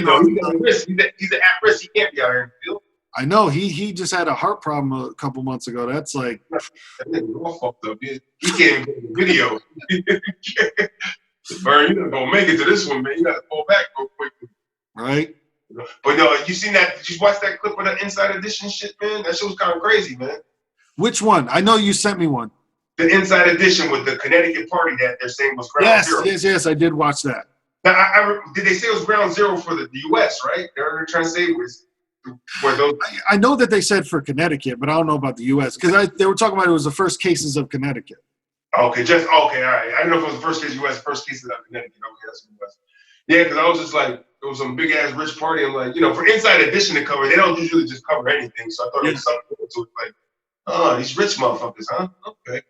he's at risk. He can't be out here in the field. I know. He just had a heart problem a couple months ago. That's like... That nigga's all fucked up. He can't even get the video. Bernie, you're not going to make it to this one, man. You got to pull back real quick. Right? But no, you seen that? Did you watch that clip of the Inside Edition shit, man? That shit was kind of crazy, man. Which one? I know you sent me one. The Inside Edition with the Connecticut party that they're saying was ground zero. Yes, I did watch that. Now, did they say it was ground zero for the U.S., right? They're trying to say it was where those... I know that they said for Connecticut, but I don't know about the U.S. because they were talking about it was the first cases of Connecticut. Okay, all right. I don't know if it was the first case U.S., first cases of Connecticut. Okay, that's the U.S. Yeah, because I was just like, there was some big ass rich party. I'm like, for Inside Edition to cover, they don't usually just cover anything. So I thought it was something to it. Like, oh, these rich motherfuckers, huh? Okay.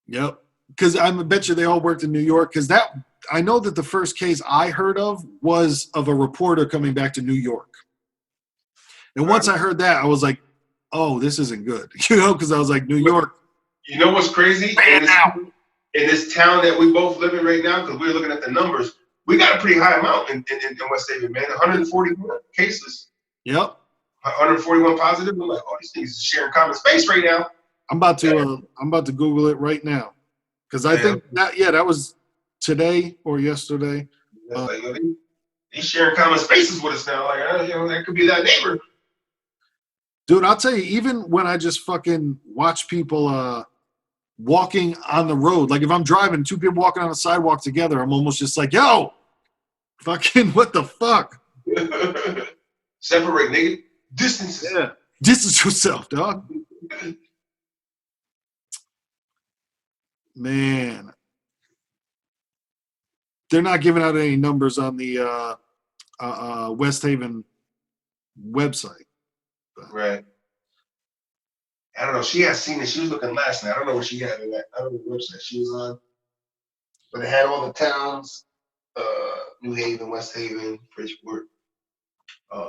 Yep. Because I bet you they all worked in New York. Because I know that the first case I heard of was of a reporter coming back to New York. And once I heard that, I was like, oh, this isn't good. Because I was like, New York. You know what's crazy? In this town that we both live in right now, because we were looking at the numbers, we got a pretty high amount in West Haven, man. 141 cases. Yep. 141 positive. I'm like, oh, these things are sharing common space right now. I'm about to Google it right now. Because I think that was today or yesterday. Like, they sharing common spaces with us now. Like, that could be that neighbor. Dude, I'll tell you, even when I just fucking watch people walking on the road, like if I'm driving, two people walking on the sidewalk together, I'm almost just like, yo, fucking what the fuck? Separate, nigga. Distance. Yeah. Distance yourself, dog. Man. They're not giving out any numbers on the West Haven website. Right. I don't know. She has seen it. She was looking last night. I don't know what she had in that. I don't know what website she was on. But it had all the towns. New Haven, West Haven, Bridgeport.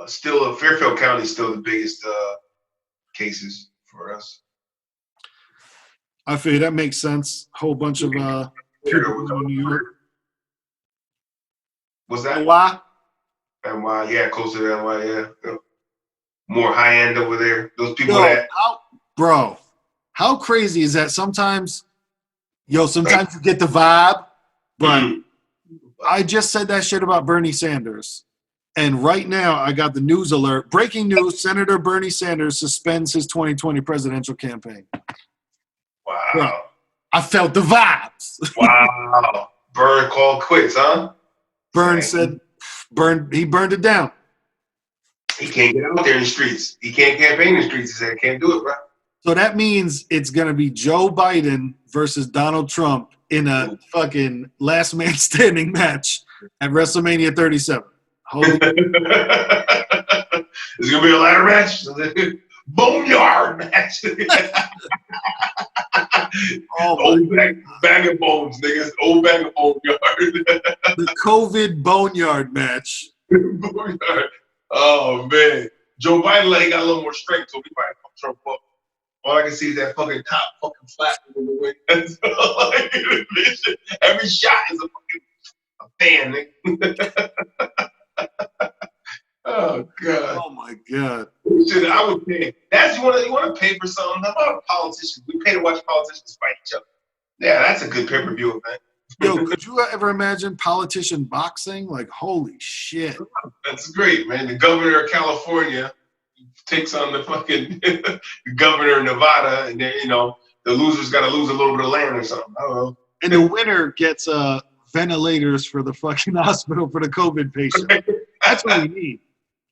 Still, Fairfield County is still the biggest cases for us. I figure that makes sense. Whole bunch of people in New York. What's that? NY? NY, yeah, closer to NY, yeah. More high end over there. Those people how crazy is that? Sometimes you get the vibe, but I just said that shit about Bernie Sanders. And right now I got the news alert. Breaking news, Senator Bernie Sanders suspends his 2020 presidential campaign. Wow. Bro, I felt the vibes. Wow. Bern called quits, huh? Bern said, he burned it down. He can't get out there in the streets. He can't campaign in the streets. He said, I can't do it, bro. So that means it's going to be Joe Biden versus Donald Trump in a fucking last man standing match at WrestleMania 37. Holy It's going to be a ladder match? Boneyard match. Old bag of bones, niggas. Old bag of boneyard. The COVID boneyard match. Boneyard. Oh, man. Joe Biden, like, he got a little more strength, so we probably come Trump up. All I can see is that fucking top fucking flat in the way. That's all I can envision. Every shot is a fan, nigga. Oh, God. Oh, my God. Shit, I would pay. You want to pay for something? How about politicians? We pay to watch politicians fight each other. Yeah, that's a good pay-per-view event. Yo, could you ever imagine politician boxing? Like, holy shit. That's great, man. The governor of California takes on the fucking governor of Nevada, and then, the loser's got to lose a little bit of land or something. I don't know. And the winner gets ventilators for the fucking hospital for the COVID patient. That's what we need.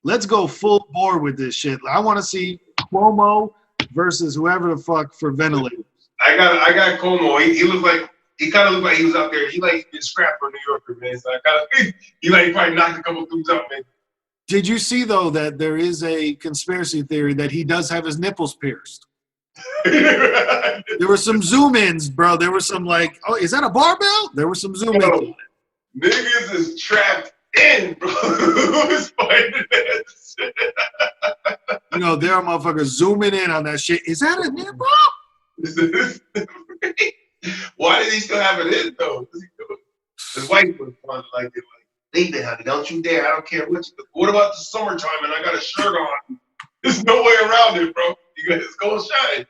Let's go full bore with this shit. I want to see Cuomo versus whoever the fuck for ventilators. I got Cuomo. He kind of looked like he was out there. He like been scrapped for New Yorker, man. So he probably knocked a couple dudes out, man. Did you see though that there is a conspiracy theory that he does have his nipples pierced? There were some zoom ins, bro. There were some like, oh, is that a barbell? There were some zoom ins. Niggas is trapped in, bro. Who's fighting this? There are motherfuckers zooming in on that shit. Is that a nipple? Why did he still have it in though? His wife was fun like it. Like, leave it, honey. Don't you dare. I don't care what you do. What about the summertime and I got a shirt on? There's no way around it, bro. It's gonna shine.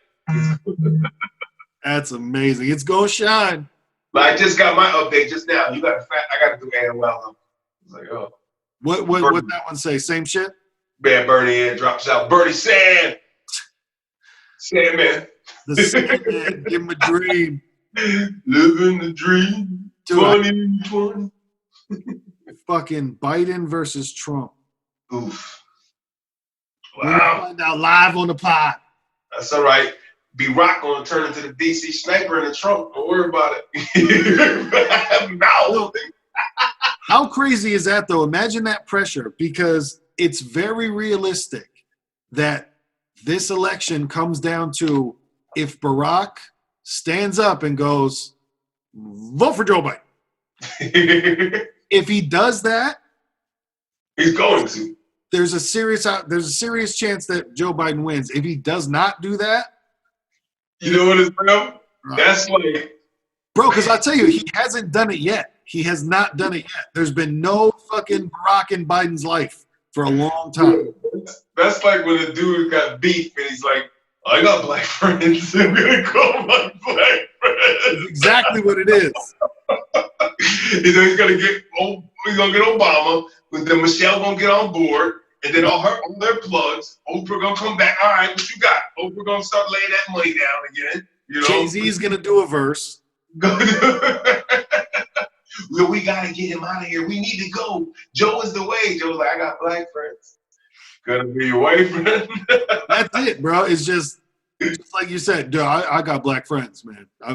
That's amazing. It's gonna shine. But I just got my update just now. I gotta do AOL. I was like, oh. What that one say? Same shit? Man, Bernie drops out. Bernie Sand. Sandman. The Sandman. Give him a dream. Living the dream. 2020. Fucking Biden versus Trump. Oof. Wow. Wow. Find out live on the pod. That's all right. B Rock gonna turn into the DC sniper in the Trump. Don't worry about it. No. How crazy is that, though? Imagine that pressure, because it's very realistic that this election comes down to if Barack stands up and goes, vote for Joe Biden. If he does that, He's going to. there's a serious chance that Joe Biden wins. If he does not do that, You know what it's about? That's like, bro, because I tell you, he hasn't done it yet. He has not done it yet. There's been no fucking Barack in Biden's life for a long time. that's like when a dude got beef and he's like, I got black friends. I'm gonna call my black friends. That's exactly what it is. He's gonna get Obama, but then Michelle gonna get on board, and then all their plugs. Oprah gonna come back. All right, what you got? Oprah gonna start laying that money down again. You know, Jay-Z's gonna do a verse. Well, we gotta get him out of here. We need to go. Joe is the way. Joe's like, I got black friends. Gonna be your white friend. That's it, bro. It's just like you said, dude, I got black friends, man. No. I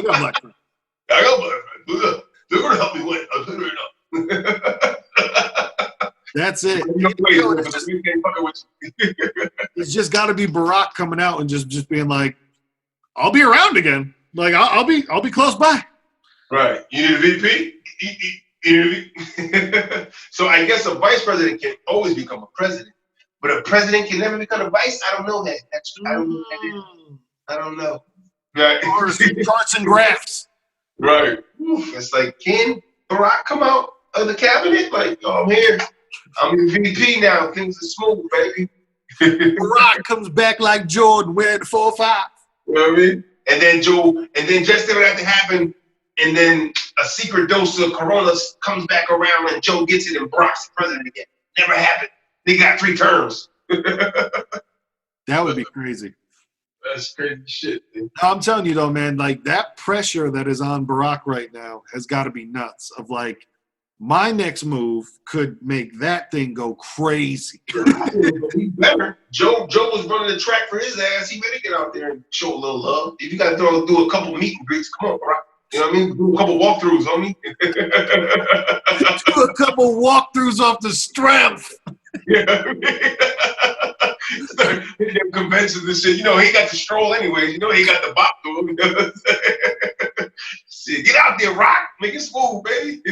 got black friends. I got black friends. They're gonna help me win. I'll tell you right now. That's it. It's just got to be Barack coming out and just being like, "I'll be around again. Like I'll be close by." Right. You need a VP. So I guess a vice president can always become a president, but a president can never become a vice. I don't know that. I don't know. I don't know. Right. Charts and graphs. Right. It's like, can Barack come out of the cabinet? Like, oh, I'm here. I'm the VP now. Things are smooth, baby. Barack comes back like Jordan wearing the 4-5. You know what I mean? And then just that would have to happen, and then a secret dose of Corona comes back around and Joe gets it and Barack's the president again. Never happened. They got 3 terms. That would be crazy. That's crazy shit, dude. I'm telling you though, man, like that pressure that is on Barack right now has got to be nuts. Of like, my next move could make that thing go crazy. Remember, Joe was running the track for his ass. He better get out there and show a little love. If you got to do a couple meet and greets, come on, Barack. You know what I mean? Do a couple walkthroughs, homie. Do a couple walkthroughs off the strength. Yeah. Start hitting them conventions and shit. You know, he got the stroll anyways. You know, he got the bop to him. Shit, get out there, Rock. Make it smooth, baby.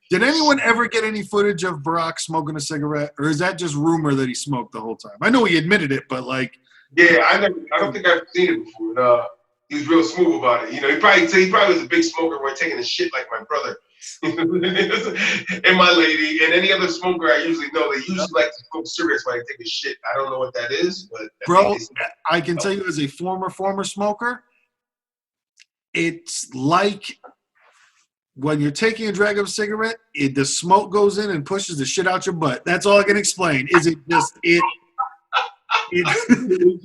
Did anyone ever get any footage of Barack smoking a cigarette? Or is that just rumor that he smoked the whole time? I know he admitted it, but like... Yeah, I don't think I've seen it before. He was real smooth about it. You know, he probably was a big smoker when taking a shit like my brother. And my lady and any other smoker I usually know, they usually like to smoke cigarettes when they take a shit. I don't know what that is, but bro, I can tell you as a former smoker, it's like when you're taking a drag of a cigarette, the smoke goes in and pushes the shit out your butt. That's all I can explain. Is it just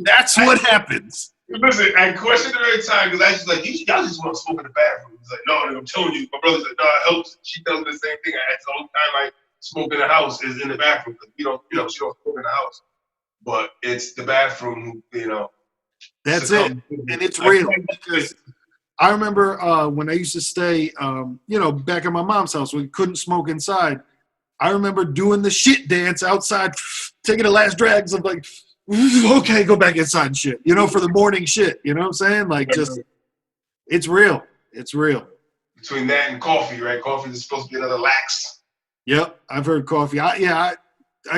that's what happens. Listen, I questioned her every time because I was like, y'all just want to smoke in the bathroom. He's like, no, I'm telling you. My brother's like, no, it helps. She tells me the same thing. That's the only time I smoke in the house is in the bathroom because she don't smoke in the house. But it's the bathroom, you know. That's it. And it's real. Because I remember when I used to stay, back at my mom's house, we couldn't smoke inside. I remember doing the shit dance outside, taking the last drags of like, okay, go back inside and shit, for the morning shit. You know what I'm saying? Like, just, it's real. It's real. Between that and coffee, right? Coffee is supposed to be another lax. Yep, I've heard coffee. I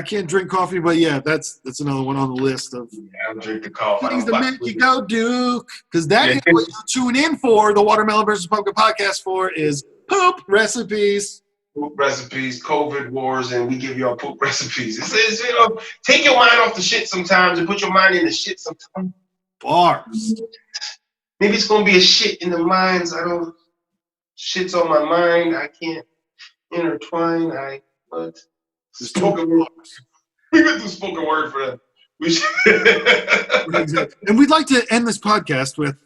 can't drink coffee, but yeah, that's another one on the list of. Yeah, I don't drink the coffee. Things that make you go Duke, because that is what you tune in for. The Watermelon versus Pumpkin podcast for is poop recipes. Poop recipes, COVID wars, and we give y'all poop recipes. It says, take your mind off the shit sometimes and put your mind in the shit sometimes. Bars. Maybe it's gonna be a shit in the minds. Shit's on my mind. I can't intertwine. Spoken word. We could do spoken word for that. We should. And we'd like to end this podcast with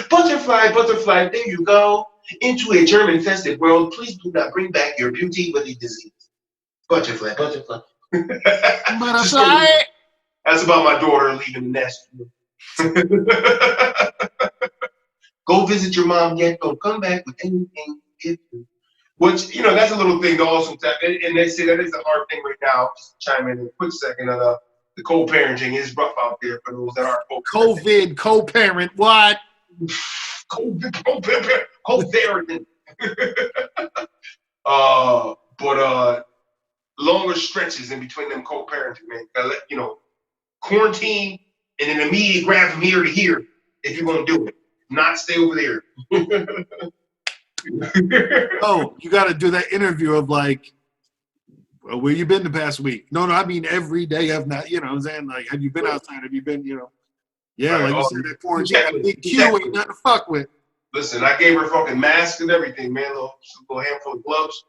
butterfly, there you go. Into a germ-infested world, please do not bring back your beauty with the disease. Butterfly. Butterfly. That's about my daughter leaving the nest. Go visit your mom yet. Don't come back with anything. Which, that's a little thing to also tap. And they say that is a hard thing right now. Just to chime in a quick second. The co-parenting is rough out there for those that are COVID, co-parent, what? Co-parenting. But longer stretches in between them co-parenting, man. Gotta quarantine and then immediate grab from here to here if you're gonna do it. Not stay over there. Oh, you got to do that interview of like, well, where you been the past week? No, I mean every day. I've not, what I'm saying, like, have you been outside? Have you been, Yeah, right. Like you said, that quarantine got a big queue, ain't nothing to fuck with. Listen, I gave her fucking mask and everything, man. A little handful of gloves,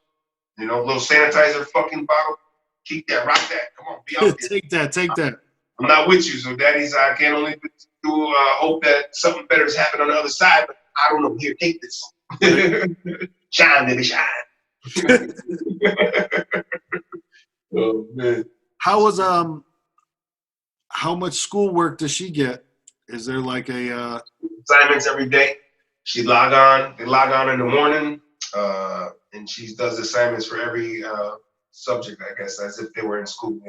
a little sanitizer fucking bottle. Keep that, rock that. Come on, be out there. Take that. I'm not with you, so daddies, I can only do hope that something better has happened on the other side, but I don't know. Here, take this. Shine, baby, shine. Oh man. How much schoolwork does she get? Is there like a assignments every day? They log on in the morning, and she does assignments for every subject, I guess, as if they were in school,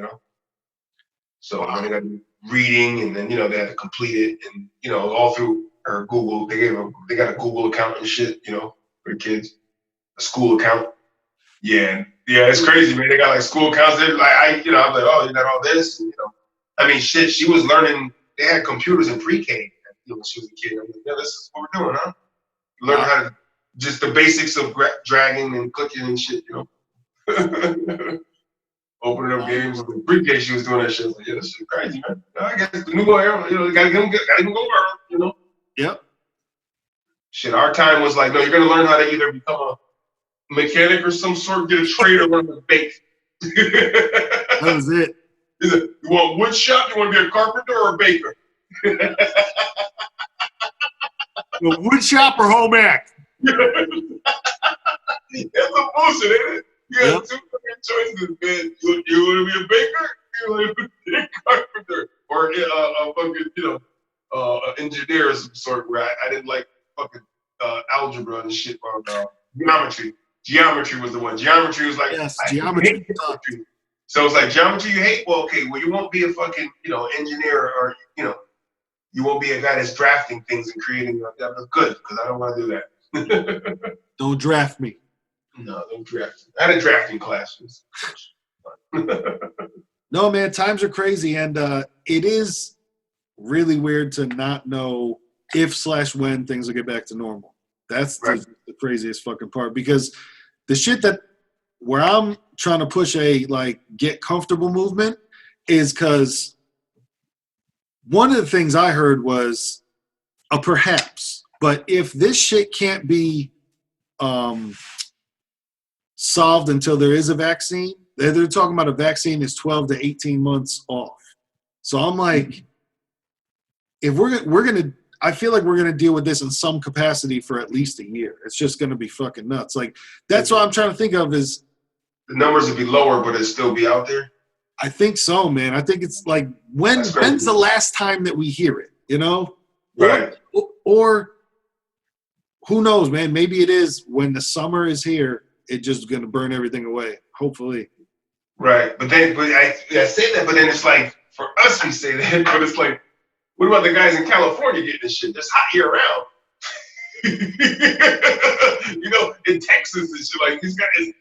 So wow. They got reading, and then they had to complete it, and all through her Google. They got a Google account and shit, for the kids, a school account. Yeah, it's crazy, man. They got like school accounts. Like I'm like, oh, you got all this, I mean, shit. She was learning. They had computers in pre-K when she was a kid. I'm like, yeah, this is what we're doing, huh? Learn how to just the basics of dragging and clicking and shit, Opening up games. In pre-K, she was doing that shit. Like, yeah, this shit crazy, man. I guess the new era, gotta get them go early, Yep. Shit, our time was like, no, you're gonna learn how to either become a mechanic or some sort, get a trade or learn to bake. That was it. You want wood shop? You want to be a carpenter or a baker? Well, wood shop or home ec? That's a bullshit, ain't it? You got two fucking choices, man. You want to be a baker? You want to be a carpenter? Or a fucking, engineer of some sort where I didn't like fucking algebra and shit. Geometry. Geometry was the one. Geometry was like, yes, geometry. So it's like, geometry you hate? Well, okay, you won't be a fucking, engineer or, you won't be a guy that's drafting things and creating. That's good, because I don't want to do that. Don't draft me. No, don't draft me. I had a drafting class. No, man, times are crazy, and it is really weird to not know if/when things will get back to normal. That's right. the craziest fucking part, because the shit where I'm trying to push a like get comfortable movement is because one of the things I heard was perhaps, but if this shit can't be solved until there is a vaccine, they're talking about a vaccine is 12 to 18 months off. So I'm like, if we're gonna, I feel like we're gonna deal with this in some capacity for at least a year. It's just gonna be fucking nuts. Like that's what I'm trying to think of is the numbers would be lower, but it'd still be out there. I think so, man. I think it's like when's the last time that we hear it? Right? Or who knows, man? Maybe it is when the summer is here. It's just gonna burn everything away. Hopefully. Right, but I say that, but then it's like for us we say that, but it's like, what about the guys in California getting this shit? It's hot year round. In Texas and shit, like these guys,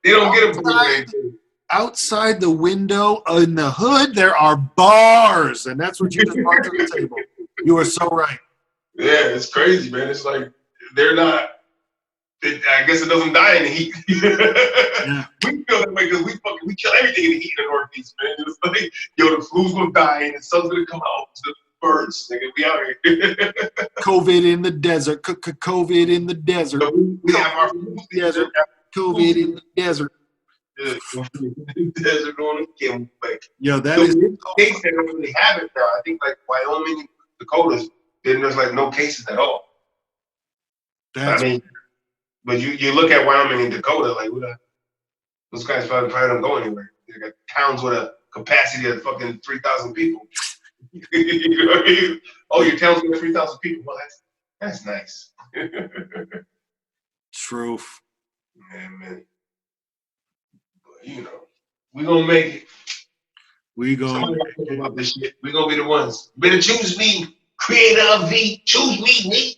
they don't get them. Outside the window in the hood, there are bars, and that's what you just brought to the table. You are so right. Yeah, it's crazy, man. It's like they're not. I guess it doesn't die in the heat. Yeah. We feel that way because we kill everything in the heat in the Northeast, man. It's like, the flu's gonna die and the sun's gonna come out. The birds, nigga, we out here. COVID in the desert. COVID in the desert. So we have our desert. COVID in the desert. Desert on the like. Yo, that is states that don't really have it now. I think like Wyoming, Dakotas, then there's like no cases at all. But you look at Wyoming and Dakota, like those guys probably don't go anywhere. They got towns with a capacity of fucking 3,000 people. You know what I mean? Oh, your town's got 3,000 people. Well, That's nice. Truth. Man. But, you know, we gonna make it. We go. Somebody think about this shit. We gonna be the ones. Better choose me, creator of the. Choose me.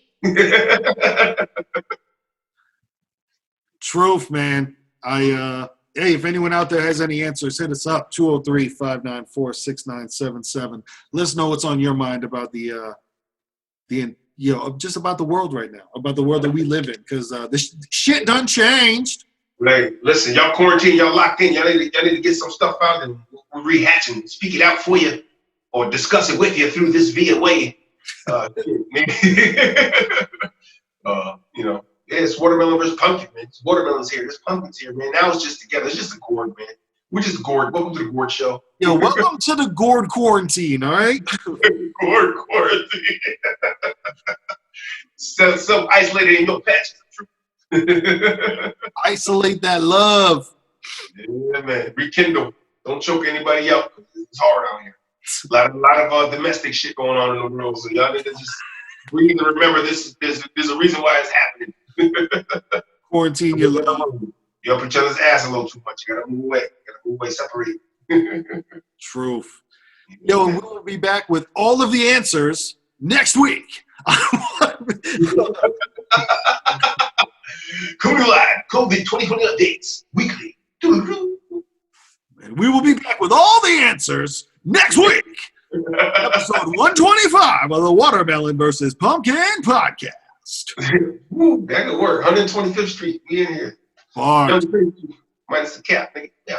Truth, man. Hey, if anyone out there has any answers, hit us up, 203-594-6977. Let us know what's on your mind about just about the world right now, about the world that we live in, because this shit done changed. Like, listen, y'all quarantine, y'all locked in. Y'all need to get some stuff out and we'll rehatch and speak it out for you or discuss it with you through this via way. You know, yeah, it's watermelon versus pumpkin, man. It's watermelons here. There's pumpkins here, man. Now it's just together. It's just a gourd, man. We're just gourd. Welcome to the gourd show. Yo, welcome to the gourd quarantine, all right? Gourd quarantine. Self-isolated in your patch. Isolate that love. Yeah, man. Rekindle. Don't choke anybody out. It's hard out here. A lot of domestic shit going on in the world. So y'all need to just breathe and remember this. There's a reason why it's happening. Quarantine your love. You up each other's ass a little too much. You gotta move away. Separate. Truth. Yo, and we'll be back with all of the answers next week. Coming live, COVID 2020 updates weekly. And we will be back with all the answers next week. Episode 125 of the Watermelon versus Pumpkin podcast. Woo, that could work. 125th Street. We in here. Bar. Minus the cap, nigga. Yeah.